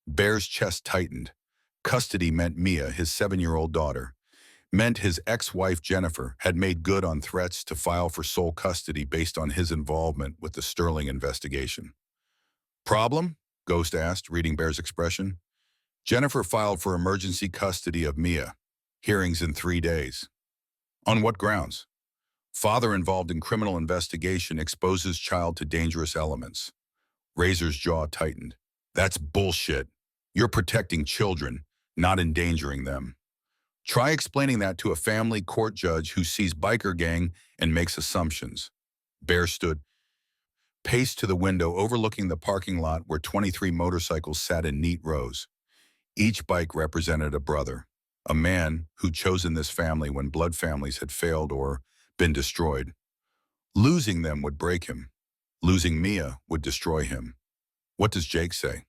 Bear's chest tightened. Custody meant Mia, his 7-year-old daughter. Meant his ex-wife Jennifer had made good on threats to file for sole custody based on his involvement with the Sterling investigation. Problem? Ghost asked, reading Bear's expression. Jennifer filed for emergency custody of Mia. Hearings in 3 days. On what grounds? Father involved in criminal investigation exposes child to dangerous elements. Razor's jaw tightened. That's bullshit. You're protecting children, not endangering them. Try explaining that to a family court judge who sees biker gang and makes assumptions. Bear stood, paced to the window overlooking the parking lot where 23 motorcycles sat in neat rows. Each bike represented a brother, a man who'd chosen this family when blood families had failed or been destroyed. Losing them would break him. Losing Mia would destroy him. What does Jake say?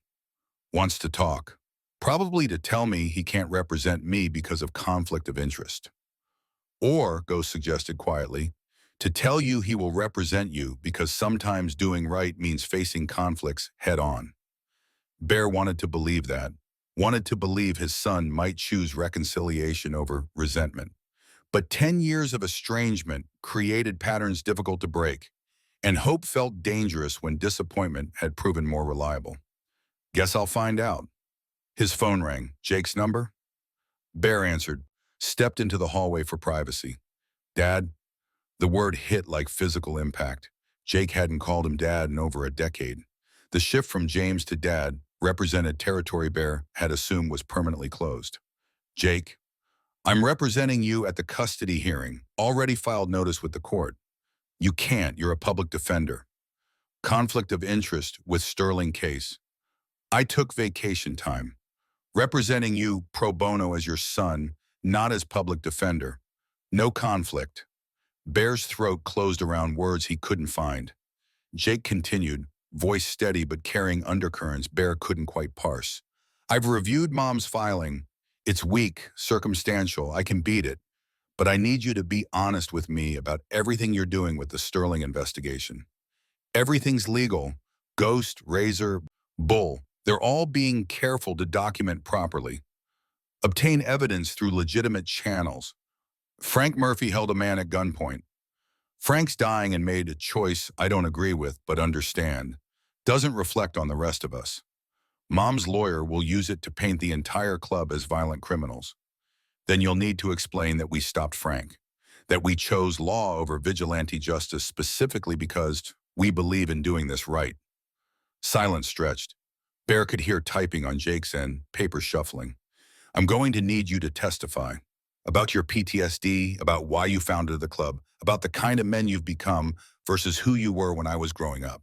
Wants to talk. Probably to tell me he can't represent me because of conflict of interest. Or, Ghost suggested quietly, to tell you he will represent you because sometimes doing right means facing conflicts head on. Bear wanted to believe that, wanted to believe his son might choose reconciliation over resentment. But 10 years of estrangement created patterns difficult to break, and hope felt dangerous when disappointment had proven more reliable. Guess I'll find out. His phone rang. Jake's number? Bear answered, stepped into the hallway for privacy. Dad? The word hit like physical impact. Jake hadn't called him Dad in over a decade. The shift from James to Dad represented territory Bear had assumed was permanently closed. Jake, I'm representing you at the custody hearing. Already filed notice with the court. You can't. You're a public defender. Conflict of interest with Sterling case. I took vacation time. Representing you pro bono as your son, not as public defender. No conflict. Bear's throat closed around words he couldn't find. Jake continued, voice steady but carrying undercurrents Bear couldn't quite parse. I've reviewed Mom's filing. It's weak, circumstantial, I can beat it. But I need you to be honest with me about everything you're doing with the Sterling investigation. Everything's legal. Ghost, Razor, Bull. They're all being careful to document properly. Obtain evidence through legitimate channels. Frank Murphy held a man at gunpoint. Frank's dying and made a choice I don't agree with but understand. Doesn't reflect on the rest of us. Mom's lawyer will use it to paint the entire club as violent criminals. Then you'll need to explain that we stopped Frank, that we chose law over vigilante justice specifically because we believe in doing this right. Silence stretched. Bear could hear typing on Jake's end, paper shuffling. I'm going to need you to testify. About your PTSD, about why you founded the club, about the kind of men you've become versus who you were when I was growing up.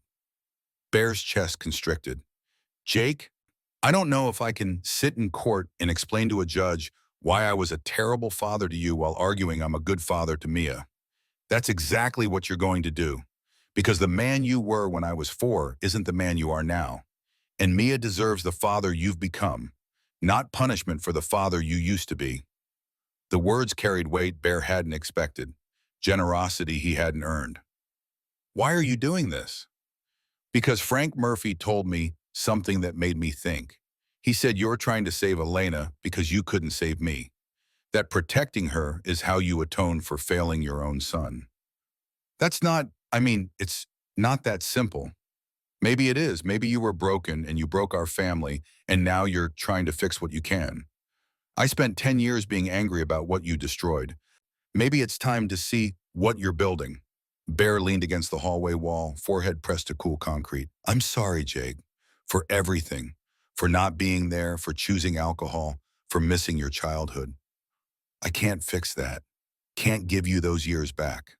Bear's chest constricted. Jake, I don't know if I can sit in court and explain to a judge why I was a terrible father to you while arguing I'm a good father to Mia. That's exactly what you're going to do. Because the man you were when I was 4 isn't the man you are now. And Mia deserves the father you've become, not punishment for the father you used to be. The words carried weight Bear hadn't expected, generosity he hadn't earned. Why are you doing this? Because Frank Murphy told me something that made me think. He said you're trying to save Elena because you couldn't save me. That protecting her is how you atone for failing your own son. It's not that simple. Maybe it is. Maybe you were broken and you broke our family and now you're trying to fix what you can. I spent 10 years being angry about what you destroyed. Maybe it's time to see what you're building. Bear leaned against the hallway wall, forehead pressed to cool concrete. I'm sorry, Jake, for everything, for not being there, for choosing alcohol, for missing your childhood. I can't fix that. Can't give you those years back.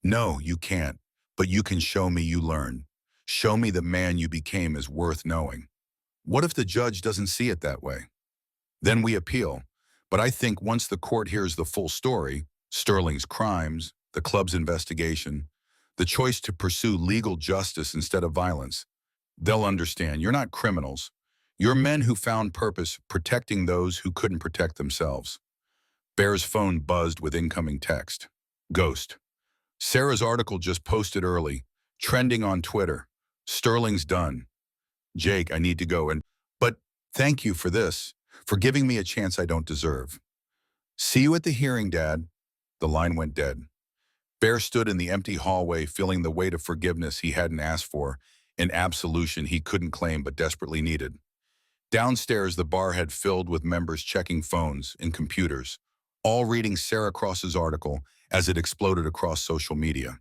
No, you can't, but you can show me you learned. Show me the man you became is worth knowing. What if the judge doesn't see it that way? Then we appeal. But I think once the court hears the full story, Sterling's crimes, the club's investigation, the choice to pursue legal justice instead of violence, they'll understand you're not criminals. You're men who found purpose protecting those who couldn't protect themselves. Bear's phone buzzed with incoming text. Ghost. Sarah's article just posted early, trending on Twitter. Sterling's done. Jake, I need to go but thank you for this, for giving me a chance I don't deserve. See you at the hearing, Dad. The line went dead. Bear stood in the empty hallway feeling the weight of forgiveness he hadn't asked for, an absolution he couldn't claim but desperately needed. Downstairs, the bar had filled with members checking phones and computers, all reading Sarah Cross's article as it exploded across social media.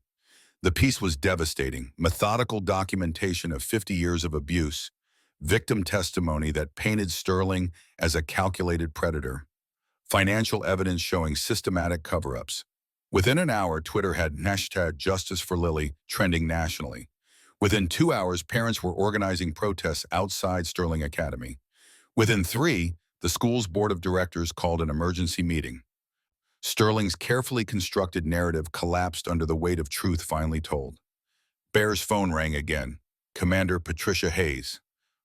The piece was devastating, methodical documentation of 50 years of abuse, victim testimony that painted Sterling as a calculated predator, financial evidence showing systematic cover-ups. Within an hour, Twitter had #JusticeForLily trending nationally. Within 2 hours, parents were organizing protests outside Sterling Academy. Within 3, the school's board of directors called an emergency meeting. Sterling's carefully constructed narrative collapsed under the weight of truth finally told. Bear's phone rang again. Commander Patricia Hayes.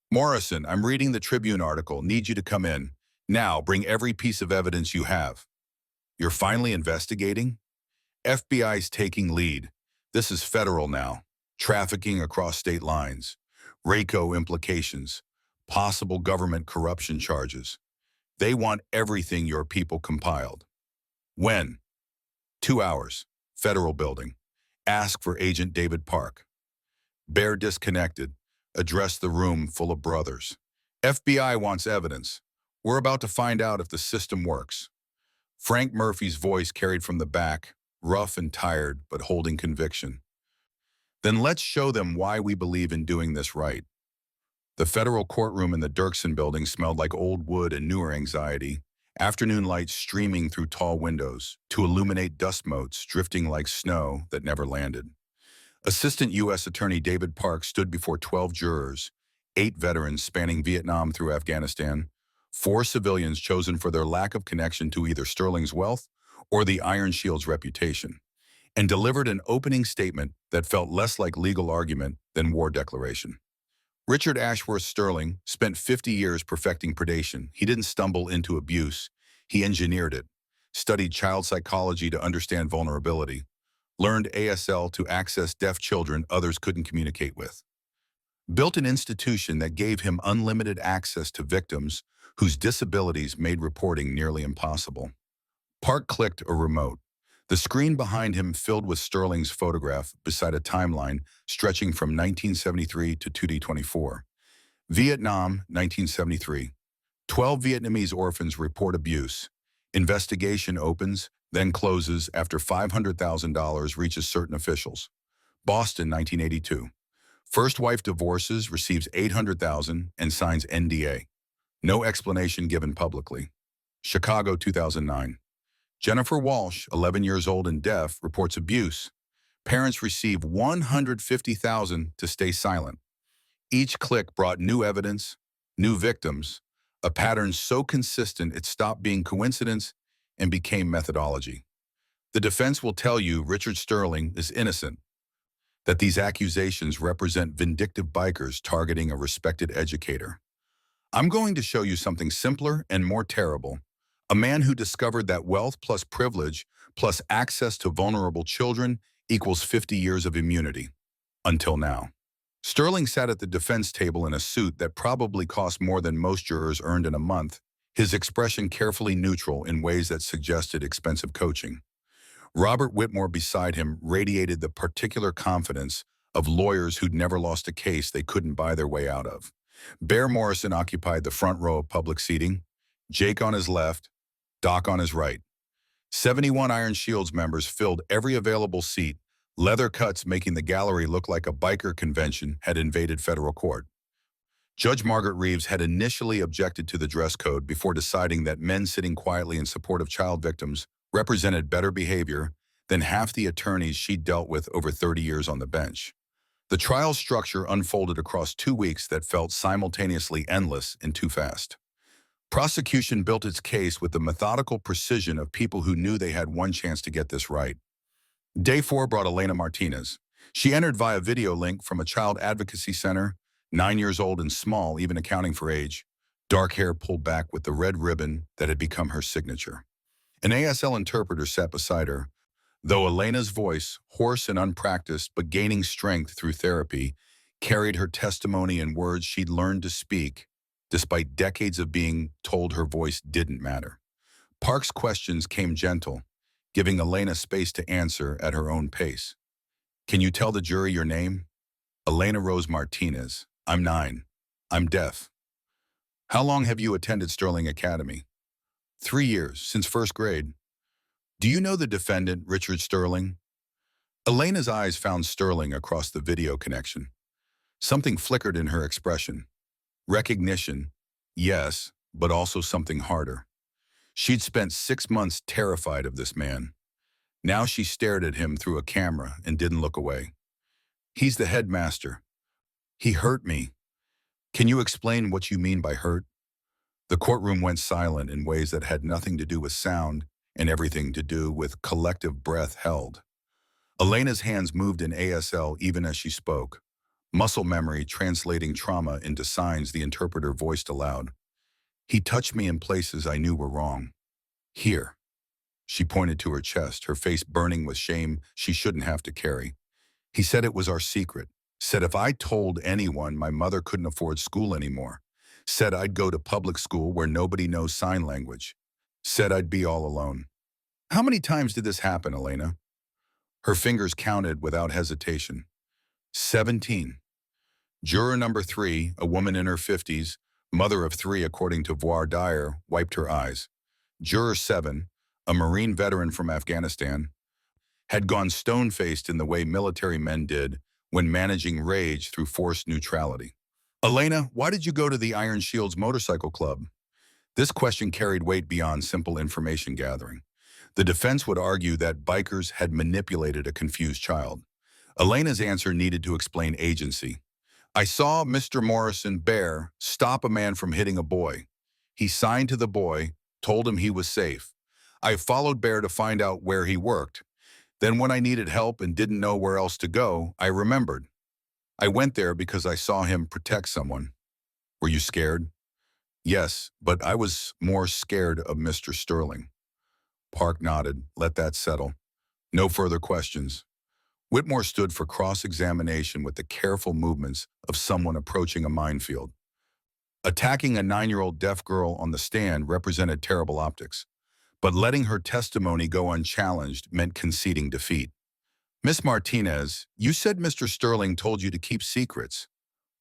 Morrison, I'm reading the Tribune article. Need you to come in. Now, bring every piece of evidence you have. You're finally investigating? FBI's taking lead. This is federal now. Trafficking across state lines. RACO implications. Possible government corruption charges. They want everything your people compiled. When? 2 hours. Federal building. Ask for Agent David Park. Bear disconnected. Address the room full of brothers. FBI wants evidence. We're about to find out if the system works. Frank Murphy's voice carried from the back, rough and tired, but holding conviction. Then let's show them why we believe in doing this right. The federal courtroom in the Dirksen building smelled like old wood and newer anxiety, afternoon light streaming through tall windows to illuminate dust motes drifting like snow that never landed. Assistant U.S. Attorney David Park stood before 12 jurors, 8 veterans spanning Vietnam through Afghanistan, 4 civilians chosen for their lack of connection to either Sterling's wealth or the Iron Shield's reputation, and delivered an opening statement that felt less like legal argument than war declaration. Richard Ashworth Sterling spent 50 years perfecting predation. He didn't stumble into abuse. He engineered it, studied child psychology to understand vulnerability, learned ASL to access deaf children others couldn't communicate with, built an institution that gave him unlimited access to victims whose disabilities made reporting nearly impossible. Park clicked a remote. The screen behind him filled with Sterling's photograph beside a timeline stretching from 1973 to 2024. Vietnam, 1973. 12 Vietnamese orphans report abuse. Investigation opens, then closes after $500,000 reaches certain officials. Boston, 1982. First wife divorces, receives $800,000 and signs NDA. No explanation given publicly. Chicago, 2009. Jennifer Walsh, 11 years old and deaf, reports abuse. Parents receive $150,000 to stay silent. Each click brought new evidence, new victims, a pattern so consistent it stopped being coincidence and became methodology. The defense will tell you Richard Sterling is innocent, that these accusations represent vindictive bikers targeting a respected educator. I'm going to show you something simpler and more terrible. A man who discovered that wealth plus privilege plus access to vulnerable children equals 50 years of immunity. Until now. Sterling sat at the defense table in a suit that probably cost more than most jurors earned in a month, his expression carefully neutral in ways that suggested expensive coaching. Robert Whitmore beside him radiated the particular confidence of lawyers who'd never lost a case they couldn't buy their way out of. Bear Morrison occupied the front row of public seating, Jake on his left, Doc on his right. 71 Iron Shields members filled every available seat, leather cuts making the gallery look like a biker convention had invaded federal court. Judge Margaret Reeves had initially objected to the dress code before deciding that men sitting quietly in support of child victims represented better behavior than half the attorneys she'd dealt with over 30 years on the bench. The trial structure unfolded across 2 weeks that felt simultaneously endless and too fast. Prosecution built its case with the methodical precision of people who knew they had one chance to get this right. Day 4 brought Elena Martinez. She entered via video link from a child advocacy center, 9 years old and small, even accounting for age, dark hair pulled back with the red ribbon that had become her signature. An ASL interpreter sat beside her. Though Elena's voice, hoarse and unpracticed but gaining strength through therapy, carried her testimony in words she'd learned to speak, despite decades of being told her voice didn't matter. Park's questions came gentle, giving Elena space to answer at her own pace. Can you tell the jury your name? Elena Rose Martinez. I'm 9. I'm deaf. How long have you attended Sterling Academy? 3 years, since first grade. Do you know the defendant, Richard Sterling? Elena's eyes found Sterling across the video connection. Something flickered in her expression. Recognition, yes, but also something harder. She'd spent 6 months terrified of this man. Now she stared at him through a camera and didn't look away. He's the headmaster. He hurt me. Can you explain what you mean by hurt? The courtroom went silent in ways that had nothing to do with sound and everything to do with collective breath held. Elena's hands moved in ASL even as she spoke, muscle memory translating trauma into signs the interpreter voiced aloud. He touched me in places I knew were wrong. Here. She pointed to her chest, her face burning with shame she shouldn't have to carry. He said it was our secret. Said if I told anyone, my mother couldn't afford school anymore. Said I'd go to public school where nobody knows sign language. Said I'd be all alone. How many times did this happen, Elena? Her fingers counted without hesitation. 17. Juror number 3, a woman in her 50s, mother of 3 according to voir dire, wiped her eyes. Juror 7, a Marine veteran from Afghanistan, had gone stone-faced in the way military men did when managing rage through forced neutrality. Elena, why did you go to the Iron Shields Motorcycle Club? This question carried weight beyond simple information gathering. The defense would argue that bikers had manipulated a confused child. Elena's answer needed to explain agency. I saw Mr. Morrison Bear stop a man from hitting a boy. He signed to the boy, told him he was safe. I followed Bear to find out where he worked. Then when I needed help and didn't know where else to go, I remembered. I went there because I saw him protect someone. Were you scared? Yes, but I was more scared of Mr. Sterling. Park nodded. Let that settle. No further questions. Whitmore stood for cross-examination with the careful movements of someone approaching a minefield. Attacking a 9-year-old deaf girl on the stand represented terrible optics, but letting her testimony go unchallenged meant conceding defeat. Miss Martinez, you said Mr. Sterling told you to keep secrets,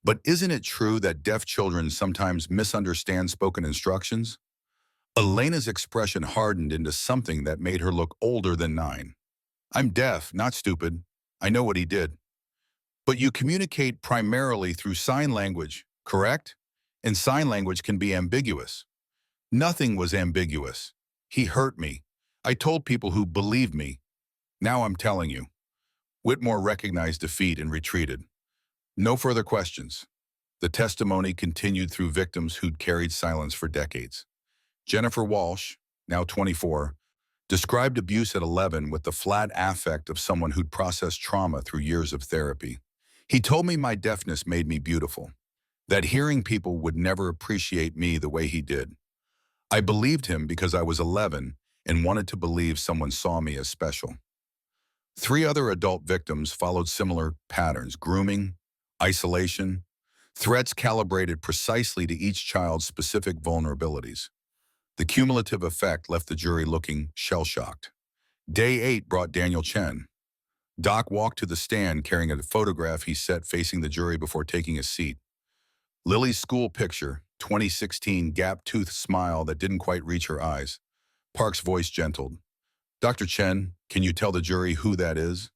but isn't it true that deaf children sometimes misunderstand spoken instructions? Elena's expression hardened into something that made her look older than 9. I'm deaf, not stupid. I know what he did. But you communicate primarily through sign language, correct? And sign language can be ambiguous. Nothing was ambiguous. He hurt me. I told people who believed me. Now I'm telling you. Whitmore recognized defeat and retreated. No further questions. The testimony continued through victims who'd carried silence for decades. Jennifer Walsh, now 24, described abuse at 11 with the flat affect of someone who'd processed trauma through years of therapy. He told me my deafness made me beautiful, that hearing people would never appreciate me the way he did. I believed him because I was 11 and wanted to believe someone saw me as special. 3 other adult victims followed similar patterns: grooming, isolation, threats calibrated precisely to each child's specific vulnerabilities. The cumulative effect left the jury looking shell-shocked. Day 8 brought Daniel Chen. Doc walked to the stand carrying a photograph he set facing the jury before taking his seat. Lily's school picture, 2016 gap-toothed smile that didn't quite reach her eyes. Park's voice gentled. Dr. Chen, can you tell the jury who that is?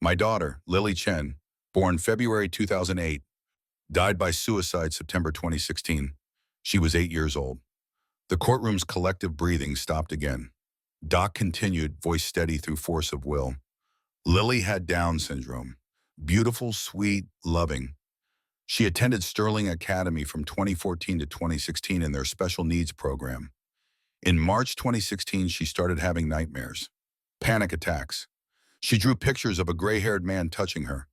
My daughter, Lily Chen, born February 2008, died by suicide September 2016. She was 8 years old. The courtroom's collective breathing stopped again. Doc continued, voice steady through force of will. Lily had Down syndrome. Beautiful, sweet, loving. She attended Sterling Academy from 2014 to 2016 in their special needs program. In March 2016, she started having nightmares, panic attacks. She drew pictures of a gray-haired man touching her.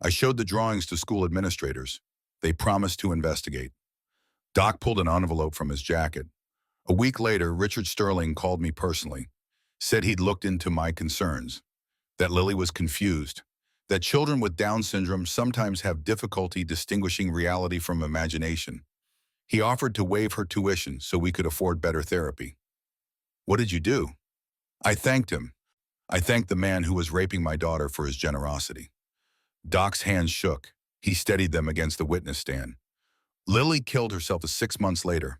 I showed the drawings to school administrators. They promised to investigate. Doc pulled an envelope from his jacket. A week later, Richard Sterling called me personally, said he'd looked into my concerns, that Lily was confused, that children with Down syndrome sometimes have difficulty distinguishing reality from imagination. He offered to waive her tuition so we could afford better therapy. What did you do? I thanked him. I thanked the man who was raping my daughter for his generosity. Doc's hands shook. He steadied them against the witness stand. Lily killed herself 6 months later.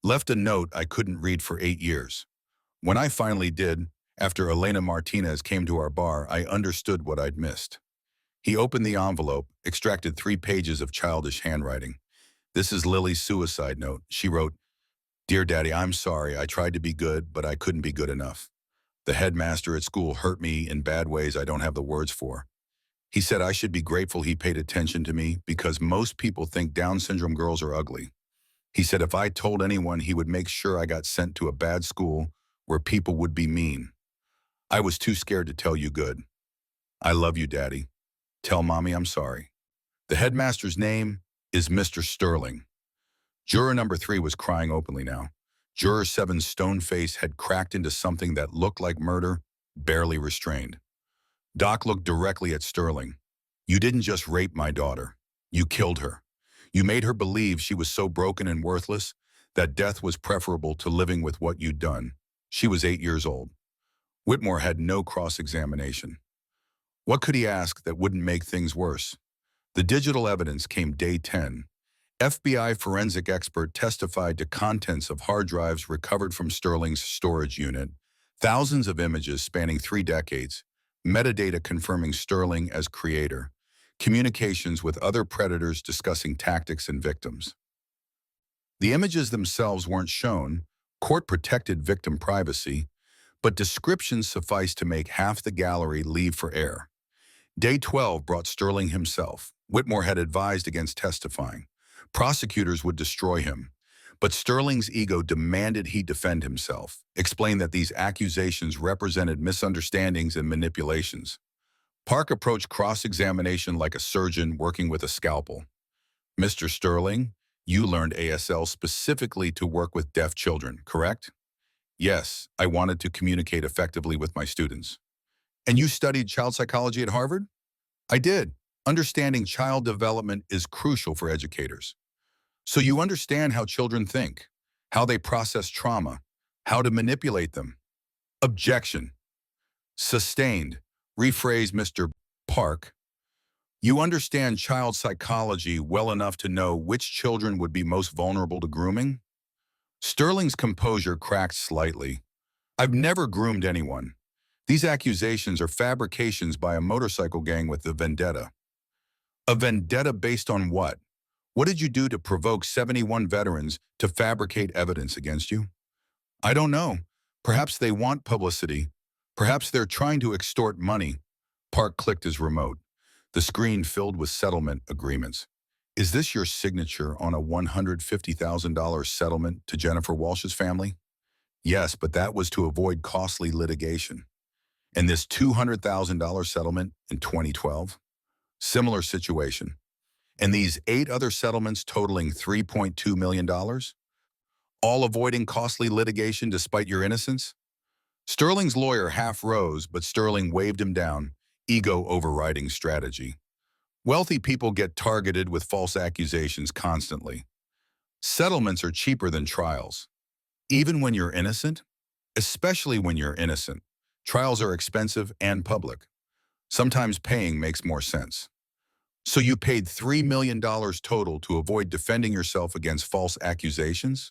Left a note I couldn't read for 8 years. When I finally did, after Elena Martinez came to our bar, I understood what I'd missed. He opened the envelope, extracted 3 pages of childish handwriting. This is Lily's suicide note. She wrote, Dear Daddy, I'm sorry. I tried to be good, but I couldn't be good enough. The headmaster at school hurt me in bad ways I don't have the words for. He said I should be grateful he paid attention to me because most people think Down syndrome girls are ugly. He said if I told anyone, he would make sure I got sent to a bad school where people would be mean. I was too scared to tell you good. I love you, Daddy. Tell Mommy I'm sorry. The headmaster's name is Mr. Sterling. Juror number 3 was crying openly now. Juror 7's stone face had cracked into something that looked like murder, barely restrained. Doc looked directly at Sterling. You didn't just rape my daughter. You killed her. You made her believe she was so broken and worthless that death was preferable to living with what you'd done. She was 8 years old. Whitmore had no cross-examination. What could he ask that wouldn't make things worse? The digital evidence came day 10. FBI forensic expert testified to contents of hard drives recovered from Sterling's storage unit, thousands of images spanning 3 decades, metadata confirming Sterling as creator, communications with other predators discussing tactics and victims. The images themselves weren't shown, court protected victim privacy, but descriptions sufficed to make half the gallery leave for air. Day 12 brought Sterling himself. Whitmore had advised against testifying. Prosecutors would destroy him. But Sterling's ego demanded he defend himself, explain that these accusations represented misunderstandings and manipulations. Park approached cross-examination like a surgeon working with a scalpel. Mr. Sterling, you learned ASL specifically to work with deaf children, correct? Yes, I wanted to communicate effectively with my students. And you studied child psychology at Harvard? I did. Understanding child development is crucial for educators. So you understand how children think, how they process trauma, how to manipulate them. Objection. Sustained. Rephrase Mr. Park. You understand child psychology well enough to know which children would be most vulnerable to grooming? Sterling's composure cracked slightly. I've never groomed anyone. These accusations are fabrications by a motorcycle gang with a vendetta. A vendetta based on what? What did you do to provoke 71 veterans to fabricate evidence against you? I don't know. Perhaps they want publicity. Perhaps they're trying to extort money. Park clicked his remote. The screen filled with settlement agreements. Is this your signature on a $150,000 settlement to Jennifer Walsh's family? Yes, but that was to avoid costly litigation. And this $200,000 settlement in 2012? Similar situation. And these 8 other settlements totaling $3.2 million? All avoiding costly litigation despite your innocence? Sterling's lawyer half rose, but Sterling waved him down, ego overriding strategy. Wealthy people get targeted with false accusations constantly. Settlements are cheaper than trials. Even when you're innocent? Especially when you're innocent. Trials are expensive and public. Sometimes paying makes more sense. So you paid $3 million total to avoid defending yourself against false accusations?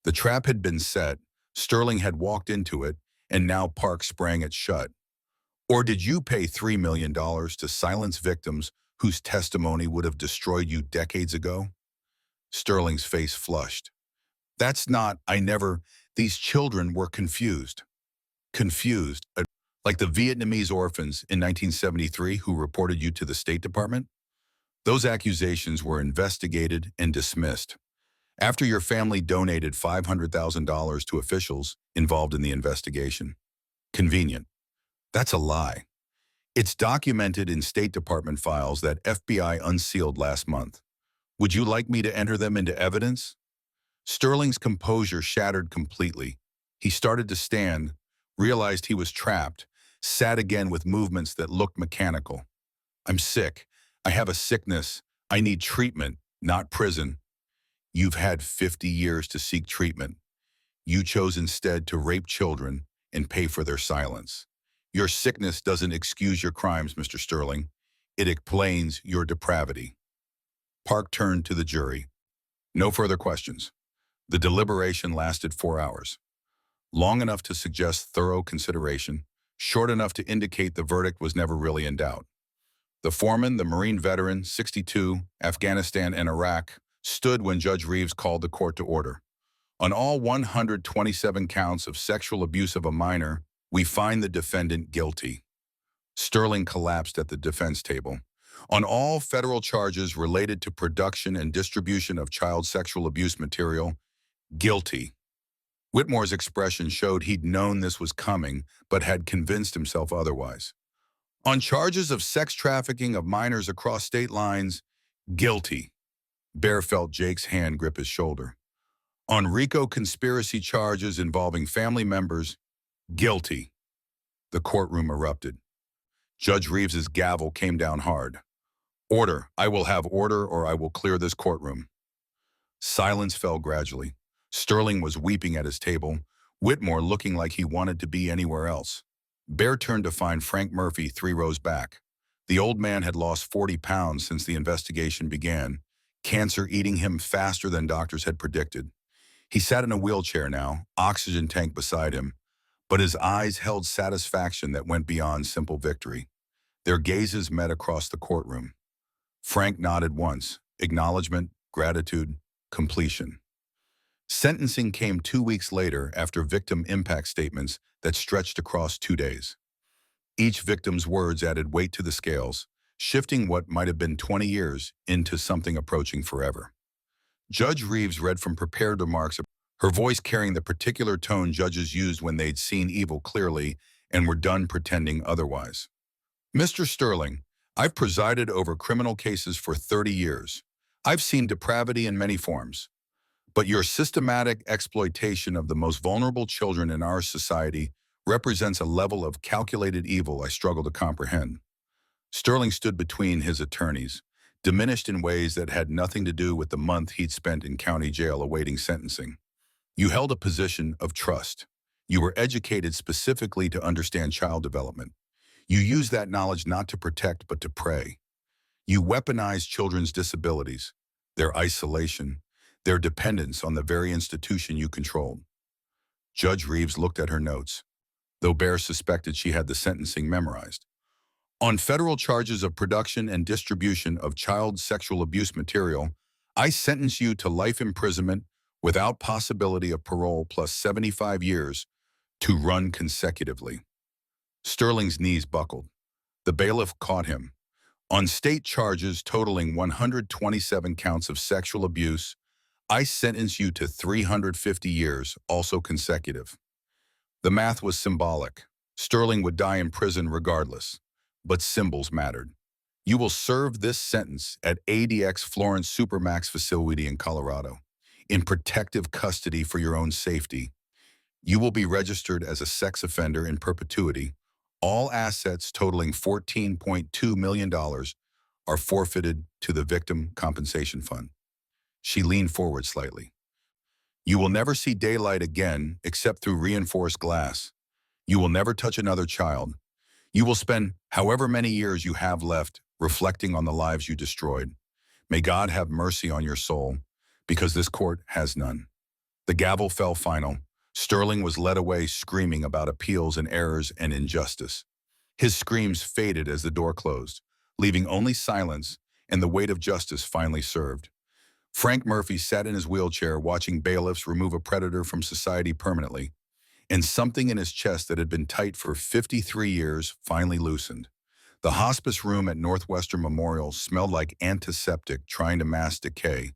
The trap had been set, Sterling had walked into it, and now Park sprang it shut. Or did you pay $3 million to silence victims whose testimony would have destroyed you decades ago? Sterling's face flushed. That's not, these children were confused. Confused, like the Vietnamese orphans in 1973 who reported you to the State Department? Those accusations were investigated and dismissed after your family donated $500,000 to officials involved in the investigation. Convenient. That's a lie. It's documented in State Department files that FBI unsealed last month. Would you like me to enter them into evidence? Sterling's composure shattered completely. He started to stand, realized he was trapped, sat again with movements that looked mechanical. I'm sick. I have a sickness. I need treatment, not prison. You've had 50 years to seek treatment. You chose instead to rape children and pay for their silence. Your sickness doesn't excuse your crimes, Mr. Sterling. It explains your depravity. Park turned to the jury. No further questions. The deliberation lasted 4 hours. Long enough to suggest thorough consideration, short enough to indicate the verdict was never really in doubt. The foreman, the Marine veteran, 62, Afghanistan and Iraq, stood when Judge Reeves called the court to order. On all 127 counts of sexual abuse of a minor, we find the defendant guilty. Sterling collapsed at the defense table. On all federal charges related to production and distribution of child sexual abuse material, guilty. Whitmore's expression showed he'd known this was coming, but had convinced himself otherwise. On charges of sex trafficking of minors across state lines, guilty. Bear felt Jake's hand grip his shoulder. On RICO conspiracy charges involving family members, guilty. The courtroom erupted. Judge Reeves's gavel came down hard. Order. I will have order or I will clear this courtroom. Silence fell gradually. Sterling was weeping at his table, Whitmore looking like he wanted to be anywhere else. Bear turned to find Frank Murphy 3 rows back. The old man had lost 40 pounds since the investigation began, cancer eating him faster than doctors had predicted. He sat in a wheelchair now, oxygen tank beside him, but his eyes held satisfaction that went beyond simple victory. Their gazes met across the courtroom. Frank nodded once, acknowledgement, gratitude, completion. Sentencing came 2 weeks later after victim impact statements that stretched across 2 days. Each victim's words added weight to the scales, shifting what might have been 20 years into something approaching forever. Judge Reeves read from prepared remarks, her voice carrying the particular tone judges used when they'd seen evil clearly and were done pretending otherwise. Mr. Sterling, I've presided over criminal cases for 30 years. I've seen depravity in many forms. But your systematic exploitation of the most vulnerable children in our society represents a level of calculated evil I struggle to comprehend. Sterling stood between his attorneys, diminished in ways that had nothing to do with the month he'd spent in county jail awaiting sentencing. You held a position of trust. You were educated specifically to understand child development. You used that knowledge not to protect but to prey. You weaponized children's disabilities, their isolation, their dependence on the very institution you controlled. Judge Reeves looked at her notes, though Bear suspected she had the sentencing memorized. On federal charges of production and distribution of child sexual abuse material, I sentence you to life imprisonment without possibility of parole plus 75 years to run consecutively. Sterling's knees buckled. The bailiff caught him. On state charges totaling 127 counts of sexual abuse, I sentence you to 350 years, also consecutive. The math was symbolic. Sterling would die in prison regardless, but symbols mattered. You will serve this sentence at ADX Florence Supermax facility in Colorado, in protective custody for your own safety. You will be registered as a sex offender in perpetuity. All assets totaling $14.2 million are forfeited to the Victim Compensation Fund. She leaned forward slightly. You will never see daylight again except through reinforced glass. You will never touch another child. You will spend however many years you have left reflecting on the lives you destroyed. May God have mercy on your soul, because this court has none. The gavel fell final. Sterling was led away screaming about appeals and errors and injustice. His screams faded as the door closed, leaving only silence and the weight of justice finally served. Frank Murphy sat in his wheelchair watching bailiffs remove a predator from society permanently, and something in his chest that had been tight for 53 years finally loosened. The hospice room at Northwestern Memorial smelled like antiseptic trying to mask decay,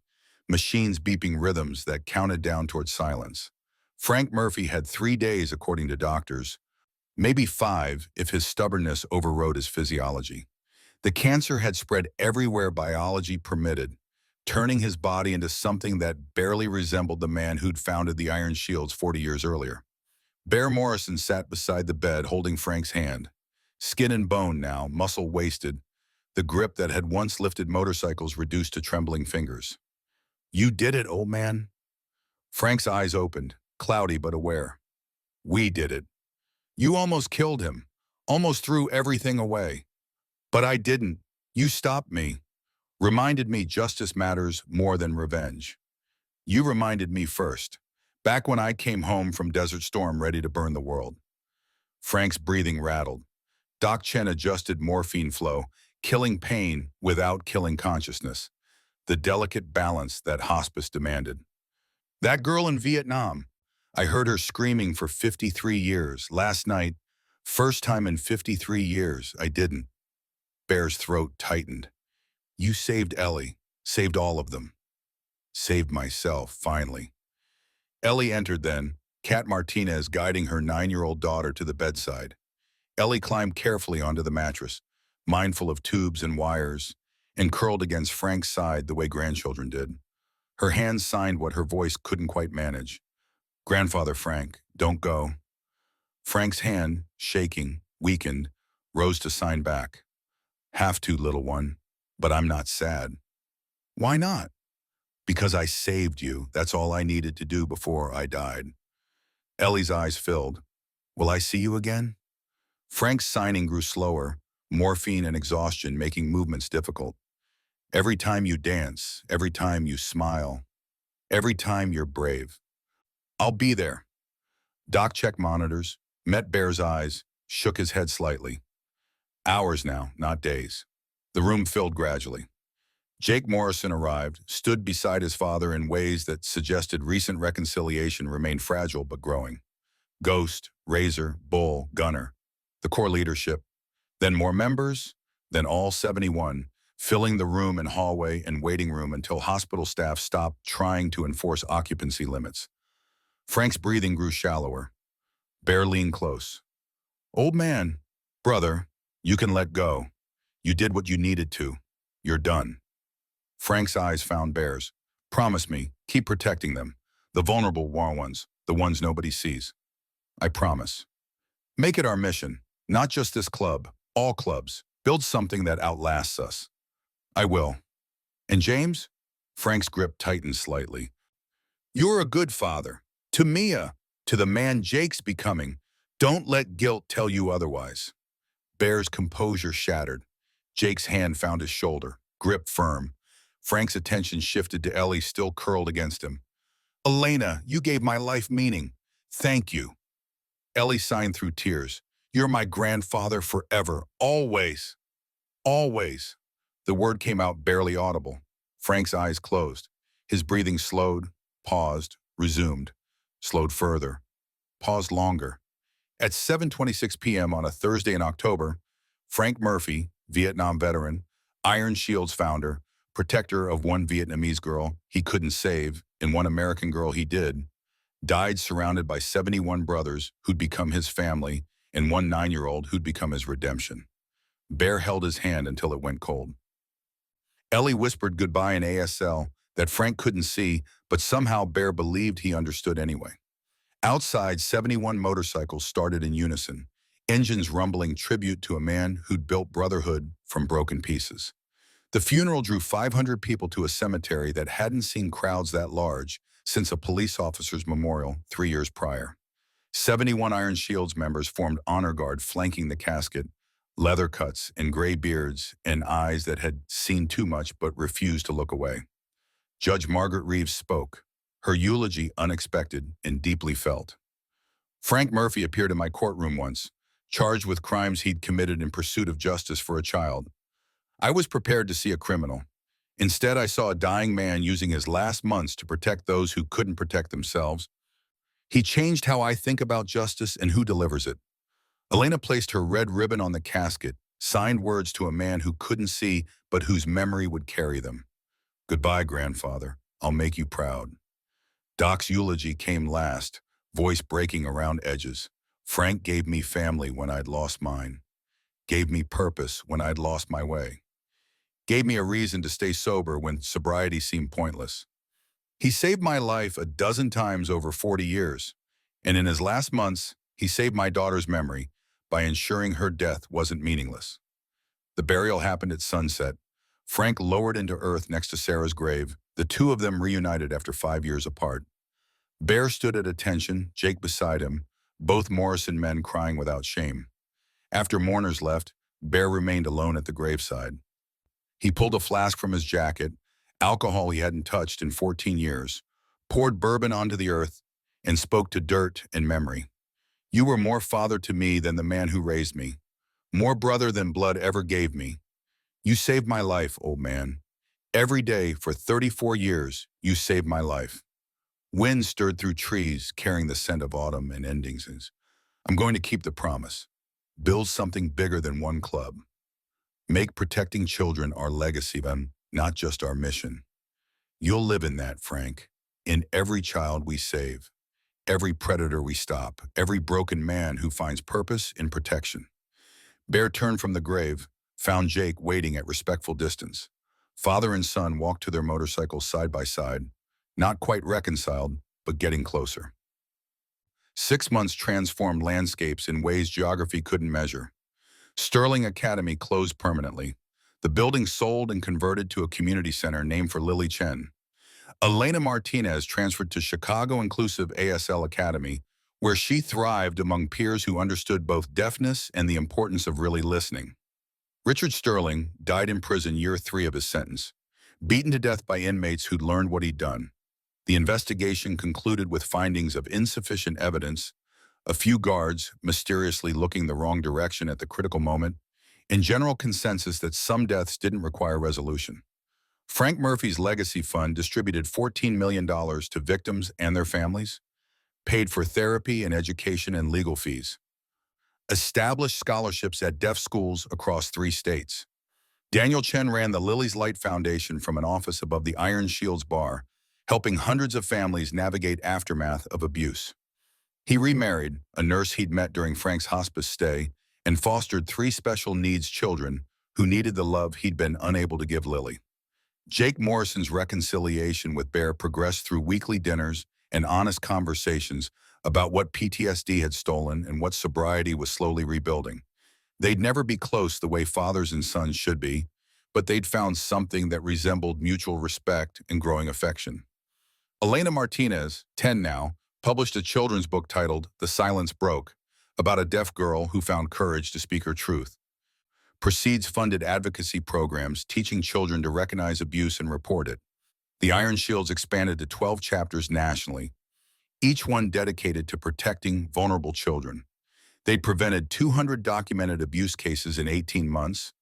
machines beeping rhythms that counted down toward silence. Frank Murphy had 3 days, according to doctors, maybe 5 if his stubbornness overrode his physiology. The cancer had spread everywhere biology permitted, turning his body into something that barely resembled the man who'd founded the Iron Shields 40 years earlier. Bear Morrison sat beside the bed holding Frank's hand. Skin and bone now, muscle wasted, the grip that had once lifted motorcycles reduced to trembling fingers. You did it, old man. Frank's eyes opened, cloudy but aware. We did it. You almost killed him, almost threw everything away. But I didn't. You stopped me. Reminded me justice matters more than revenge. You reminded me first, back when I came home from Desert Storm ready to burn the world. Frank's breathing rattled. Doc Chen adjusted morphine flow, killing pain without killing consciousness, the delicate balance that hospice demanded. That girl in Vietnam, I heard her screaming for 53 years. Last night, first time in 53 years, I didn't. Bear's throat tightened. You saved Ellie, saved all of them. Saved myself, finally. Ellie entered then, Kat Martinez guiding her 9-year-old daughter to the bedside. Ellie climbed carefully onto the mattress, mindful of tubes and wires, and curled against Frank's side the way grandchildren did. Her hands signed what her voice couldn't quite manage. "Grandfather Frank, don't go." Frank's hand, shaking, weakened, rose to sign back. "Have to, little one, but I'm not sad." "Why not?" "Because I saved you. That's all I needed to do before I died." Ellie's eyes filled. "Will I see you again?" Frank's signing grew slower, morphine and exhaustion making movements difficult. "Every time you dance, every time you smile, every time you're brave. I'll be there." Doc checked monitors, met Bear's eyes, shook his head slightly. Hours now, not days. The room filled gradually. Jake Morrison arrived, stood beside his father in ways that suggested recent reconciliation remained fragile but growing. Ghost, Razor, Bull, Gunner. The core leadership. Then more members, then all 71, filling the room and hallway and waiting room until hospital staff stopped trying to enforce occupancy limits. Frank's breathing grew shallower. Bear leaned close. "Old man, brother, you can let go. You did what you needed to. You're done." Frank's eyes found Bear's. "Promise me, keep protecting them. The vulnerable ones, the ones nobody sees." "I promise." "Make it our mission, not just this club, all clubs. Build something that outlasts us." "I will." "And James?" Frank's grip tightened slightly. "You're a good father. To Mia, to the man Jake's becoming. Don't let guilt tell you otherwise." Bear's composure shattered. Jake's hand found his shoulder, grip firm. Frank's attention shifted to Ellie still curled against him. "Elena, you gave my life meaning. Thank you." Ellie signed through tears. "You're my grandfather forever, always. Always." The word came out barely audible. Frank's eyes closed. His breathing slowed, paused, resumed, slowed further, paused longer. At 7:26 p.m. on a Thursday in October, Frank Murphy, Vietnam veteran, Iron Shield's founder, protector of one Vietnamese girl he couldn't save and one American girl he did, died surrounded by 71 brothers who'd become his family and one 9-year-old who'd become his redemption. Bear held his hand until it went cold. Ellie whispered goodbye in ASL that Frank couldn't see, but somehow Bear believed he understood anyway. Outside, 71 motorcycles started in unison, engines rumbling tribute to a man who'd built brotherhood from broken pieces. The funeral drew 500 people to a cemetery that hadn't seen crowds that large since a police officer's memorial 3 years prior. 71 Iron Shield's members formed honor guard flanking the casket, leather cuts and gray beards and eyes that had seen too much but refused to look away. Judge Margaret Reeves spoke, her eulogy unexpected and deeply felt. "Frank Murphy appeared in my courtroom once, charged with crimes he'd committed in pursuit of justice for a child. I was prepared to see a criminal. Instead, I saw a dying man using his last months to protect those who couldn't protect themselves. He changed how I think about justice and who delivers it." Elena placed her red ribbon on the casket, signed words to a man who couldn't see but whose memory would carry them. "Goodbye, grandfather. I'll make you proud." Doc's eulogy came last, voice breaking around edges. "Frank gave me family when I'd lost mine. Gave me purpose when I'd lost my way. Gave me a reason to stay sober when sobriety seemed pointless. He saved my life a dozen times over 40 years, and in his last months, he saved my daughter's memory by ensuring her death wasn't meaningless." The burial happened at sunset. Frank lowered into earth next to Sarah's grave, the two of them reunited after 5 years apart. Bear stood at attention, Jake beside him, both Morrison men crying without shame. After mourners left, Bear remained alone at the graveside. He pulled a flask from his jacket, alcohol he hadn't touched in 14 years, poured bourbon onto the earth, and spoke to dirt and memory. "You were more father to me than the man who raised me, more brother than blood ever gave me. You saved my life, old man. Every day for 34 years, you saved my life." Wind stirred through trees, carrying the scent of autumn and endings. "I'm going to keep the promise. Build something bigger than one club. Make protecting children our legacy, not just our mission. You'll live in that, Frank, in every child we save, every predator we stop, every broken man who finds purpose in protection." Bear turned from the grave, found Jake waiting at respectful distance. Father and son walked to their motorcycles side by side, Not quite reconciled, but getting closer. 6 months transformed landscapes in ways geography couldn't measure. Sterling Academy closed permanently. The building sold and converted to a community center named for Lily Chen. Elena Martinez transferred to Chicago Inclusive ASL Academy, where she thrived among peers who understood both deafness and the importance of really listening. Richard Sterling died in prison year 3 of his sentence, beaten to death by inmates who'd learned what he'd done. The investigation concluded with findings of insufficient evidence, a few guards mysteriously looking the wrong direction at the critical moment, and general consensus that some deaths didn't require resolution. Frank Murphy's legacy fund distributed $14 million to victims and their families, paid for therapy and education and legal fees, established scholarships at deaf schools across 3 states. Daniel Chen ran the Lily's Light Foundation from an office above the Iron Shields bar, helping hundreds of families navigate aftermath of abuse. He remarried, a nurse he'd met during Frank's hospice stay, and fostered 3 special needs children who needed the love he'd been unable to give Lily. Jake Morrison's reconciliation with Bear progressed through weekly dinners and honest conversations about what PTSD had stolen and what sobriety was slowly rebuilding. They'd never be close the way fathers and sons should be, but they'd found something that resembled mutual respect and growing affection. Elena Martinez, 10 now, published a children's book titled The Silence Broke, about a deaf girl who found courage to speak her truth. Proceeds funded advocacy programs teaching children to recognize abuse and report it. The Iron Shields expanded to 12 chapters nationally, each one dedicated to protecting vulnerable children. They'd prevented 200 documented abuse cases in 18 months,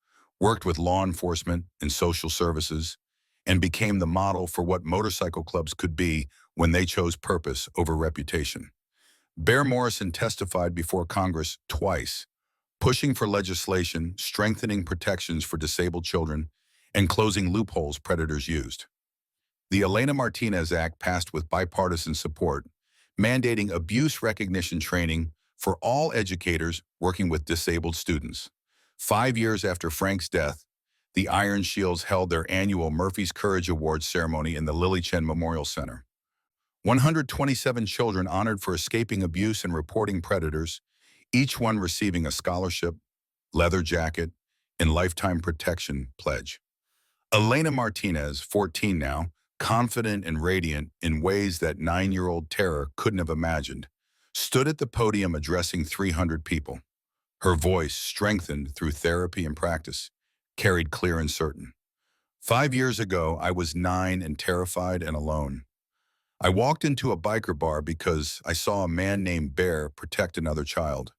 worked with law enforcement and social services, and became the model for what motorcycle clubs could be when they chose purpose over reputation. Bear Morrison testified before Congress twice, pushing for legislation, strengthening protections for disabled children, and closing loopholes predators used. The Elena Martinez Act passed with bipartisan support, mandating abuse recognition training for all educators working with disabled students. 5 years after Frank's death, the Iron Shields held their annual Murphy's Courage Awards ceremony in the Lily Chen Memorial Center. 127 children honored for escaping abuse and reporting predators, each one receiving a scholarship, leather jacket, and lifetime protection pledge. Elena Martinez, 14 now, confident and radiant in ways that 9-year-old Tara couldn't have imagined, stood at the podium addressing 300 people. Her voice, strengthened through therapy and practice, carried clear and certain. 5 years ago, I was 9 and terrified and alone. I walked into a biker bar because I saw a man named Bear protect another child.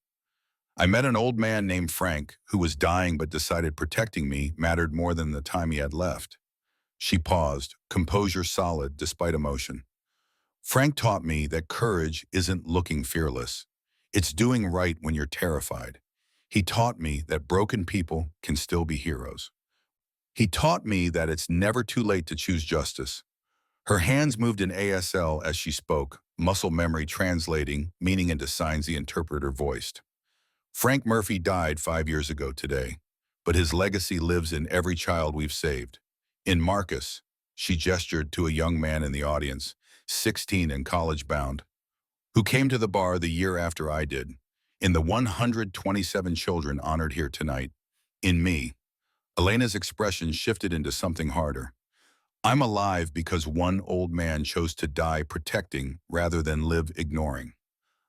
I met an old man named Frank who was dying but decided protecting me mattered more than the time he had left. She paused, composure solid despite emotion. Frank taught me that courage isn't looking fearless. It's doing right when you're terrified. He taught me that broken people can still be heroes. He taught me that it's never too late to choose justice. Her hands moved in ASL as she spoke, muscle memory translating meaning into signs the interpreter voiced. Frank Murphy died 5 years ago today, but his legacy lives in every child we've saved. In Marcus, she gestured to a young man in the audience, 16 and college-bound, who came to the bar the year after I did. In the 127 children honored here tonight, in me, Elena's expression shifted into something harder. I'm alive because one old man chose to die protecting rather than live ignoring.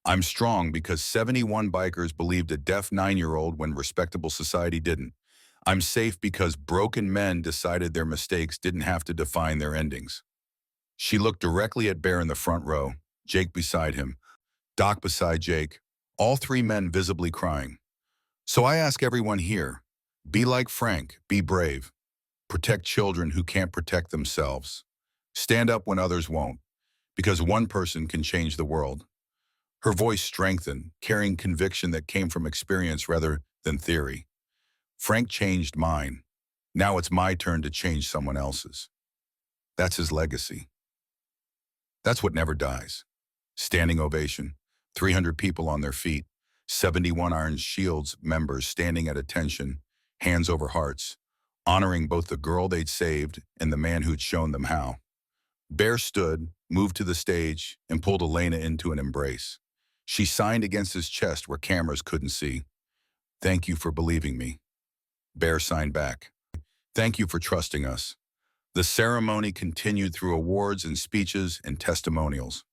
I'm strong because 71 bikers believed a deaf 9-year-old when respectable society didn't. I'm safe because broken men decided their mistakes didn't have to define their endings. She looked directly at Bear in the front row, Jake beside him, Doc beside Jake, all 3 men visibly crying. So I ask everyone here, be like Frank, be brave. Protect children who can't protect themselves. Stand up when others won't, because one person can change the world. Her voice strengthened, carrying conviction that came from experience rather than theory. Frank changed mine. Now it's my turn to change someone else's. That's his legacy. That's what never dies. Standing ovation, 300 people on their feet, 71 Iron Shields members standing at attention, hands over hearts, honoring both the girl they'd saved and the man who'd shown them how. Bear stood, moved to the stage, and pulled Elena into an embrace. She signed against his chest where cameras couldn't see. "Thank you for believing me." Bear signed back. "Thank you for trusting us." The ceremony continued through awards and speeches and testimonials.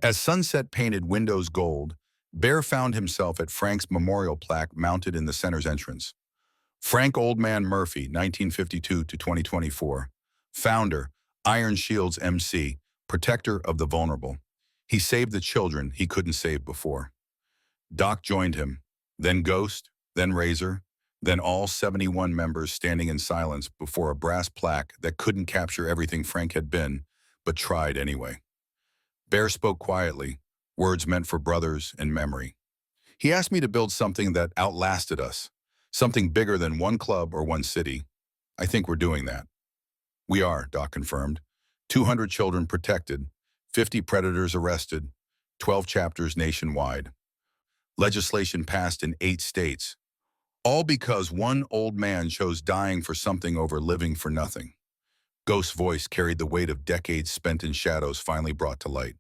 As sunset painted windows gold, Bear found himself at Frank's memorial plaque mounted in the center's entrance. Frank Old Man Murphy, 1952 to 2024. Founder, Iron Shields MC, protector of the vulnerable. He saved the children he couldn't save before. Doc joined him, then Ghost, then Razor, then all 71 members standing in silence before a brass plaque that couldn't capture everything Frank had been, but tried anyway. Bear spoke quietly, words meant for brothers and memory. He asked me to build something that outlasted us, something bigger than one club or one city. I think we're doing that. We are, Doc confirmed. 200 children protected, 50 predators arrested, 12 chapters nationwide. Legislation passed in 8 states, all because one old man chose dying for something over living for nothing. Ghost's voice carried the weight of decades spent in shadows finally brought to light.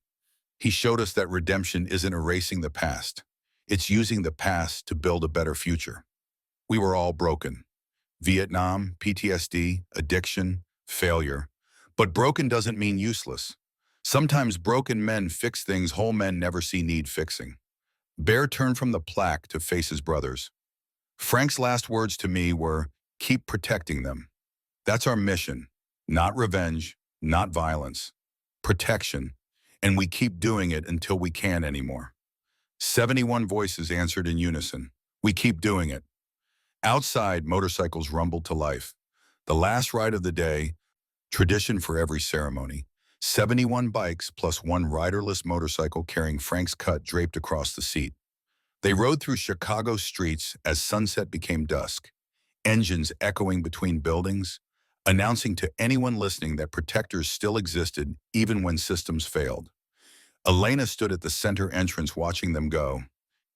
He showed us that redemption isn't erasing the past. It's using the past to build a better future. We were all broken. Vietnam, PTSD, addiction, failure. But broken doesn't mean useless. Sometimes broken men fix things whole men never see need fixing. Bear turned from the plaque to face his brothers. Frank's last words to me were, "Keep protecting them." That's our mission. Not revenge, not violence. Protection. And we keep doing it until we can't anymore. 71 voices answered in unison. We keep doing it. Outside, motorcycles rumbled to life. The last ride of the day, tradition for every ceremony. 71 bikes plus one riderless motorcycle carrying Frank's cut draped across the seat. They rode through Chicago streets as sunset became dusk, engines echoing between buildings, announcing to anyone listening that protectors still existed even when systems failed. Elena stood at the center entrance watching them go,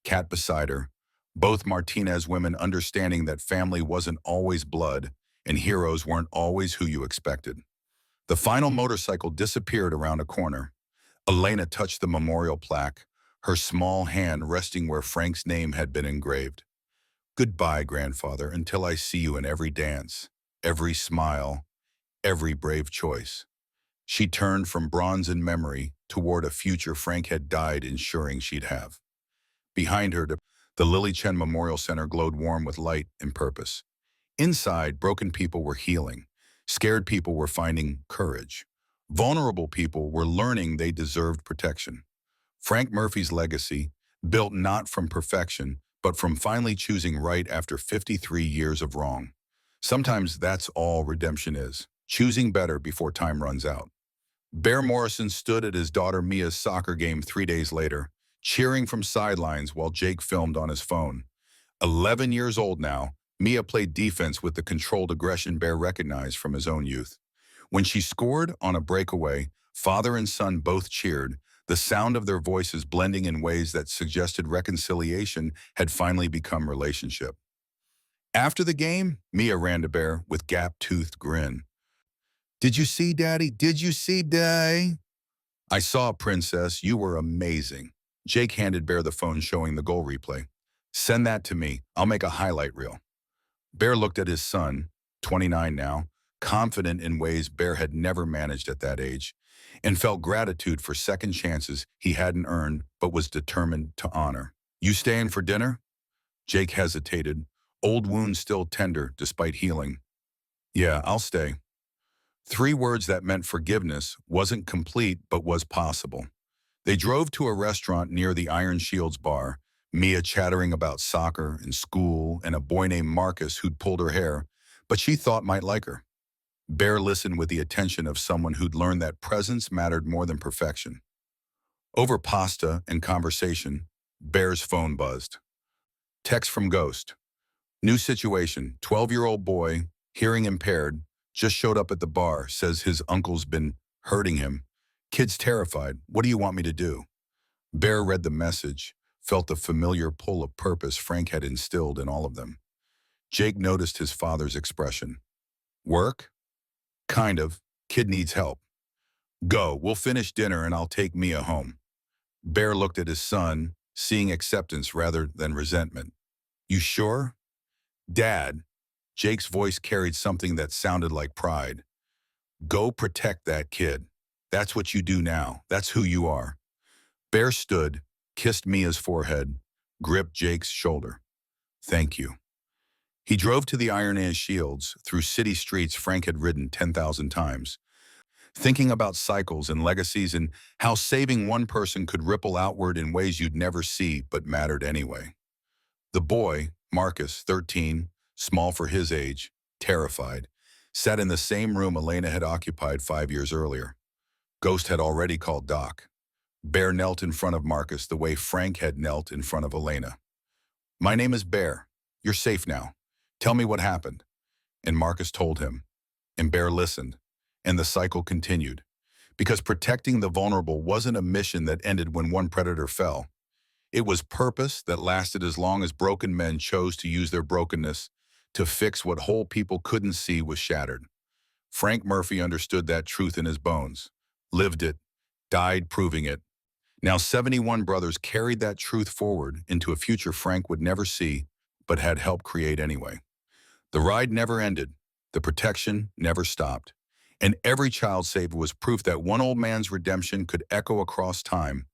Cat beside her, both Martinez women understanding that family wasn't always blood and heroes weren't always who you expected. The final motorcycle disappeared around a corner. Elena touched the memorial plaque, her small hand resting where Frank's name had been engraved. "Goodbye, grandfather, until I see you in every dance, every smile, every brave choice." She turned from bronze in memory toward a future Frank had died ensuring she'd have. Behind her, the Lily Chen Memorial Center glowed warm with light and purpose. Inside, broken people were healing. Scared people were finding courage. Vulnerable people were learning they deserved protection. Frank Murphy's legacy, built not from perfection, but from finally choosing right after 53 years of wrong. Sometimes that's all redemption is, choosing better before time runs out. Bear Morrison stood at his daughter Mia's soccer game 3 days later, cheering from sidelines while Jake filmed on his phone. 11 years old now, Mia played defense with the controlled aggression Bear recognized from his own youth. When she scored on a breakaway, father and son both cheered, the sound of their voices blending in ways that suggested reconciliation had finally become relationship. After the game, Mia ran to Bear with gap-toothed grin. "Did you see, Daddy? Did you see, Daddy?" "I saw, Princess. You were amazing." Jake handed Bear the phone showing the goal replay. "Send that to me. I'll make a highlight reel." Bear looked at his son, 29 now, confident in ways Bear had never managed at that age, and felt gratitude for second chances he hadn't earned but was determined to honor. "You staying for dinner?" Jake hesitated, old wounds still tender despite healing. "Yeah, I'll stay." 3 words that meant forgiveness wasn't complete but was possible. They drove to a restaurant near the Iron Shields bar, Mia chattering about soccer and school and a boy named Marcus who'd pulled her hair, but she thought might like her. Bear listened with the attention of someone who'd learned that presence mattered more than perfection. Over pasta and conversation, Bear's phone buzzed. Text from Ghost. "New situation, 12-year-old boy, hearing impaired, just showed up at the bar, says his uncle's been hurting him. Kid's terrified. What do you want me to do?" Bear read the message, felt the familiar pull of purpose Frank had instilled in all of them. Jake noticed his father's expression. "Work? Kind of. Kid needs help." Go, we'll finish dinner and I'll take Mia home. Bear looked at his son, seeing acceptance rather than resentment. You sure? Dad, Jake's voice carried something that sounded like pride. Go protect that kid. That's what you do now. That's who you are. Bear stood, kissed Mia's forehead, gripped Jake's shoulder. Thank you. He drove to the Iron Age Shields through city streets Frank had ridden 10,000 times, thinking about cycles and legacies and how saving one person could ripple outward in ways you'd never see but mattered anyway. The boy, Marcus, 13, small for his age, terrified, sat in the same room Elena had occupied 5 years earlier. Ghost had already called Doc. Bear knelt in front of Marcus the way Frank had knelt in front of Elena. My name is Bear. You're safe now. Tell me what happened. And Marcus told him. And Bear listened. And the cycle continued. Because protecting the vulnerable wasn't a mission that ended when one predator fell. It was purpose that lasted as long as broken men chose to use their brokenness to fix what whole people couldn't see was shattered. Frank Murphy understood that truth in his bones, lived it, died proving it. Now 71 brothers carried that truth forward into a future Frank would never see, but had helped create anyway. The ride never ended, the protection never stopped, and every child saved was proof that one old man's redemption could echo across time,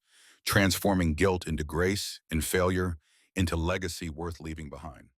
transforming guilt into grace and failure into legacy worth leaving behind.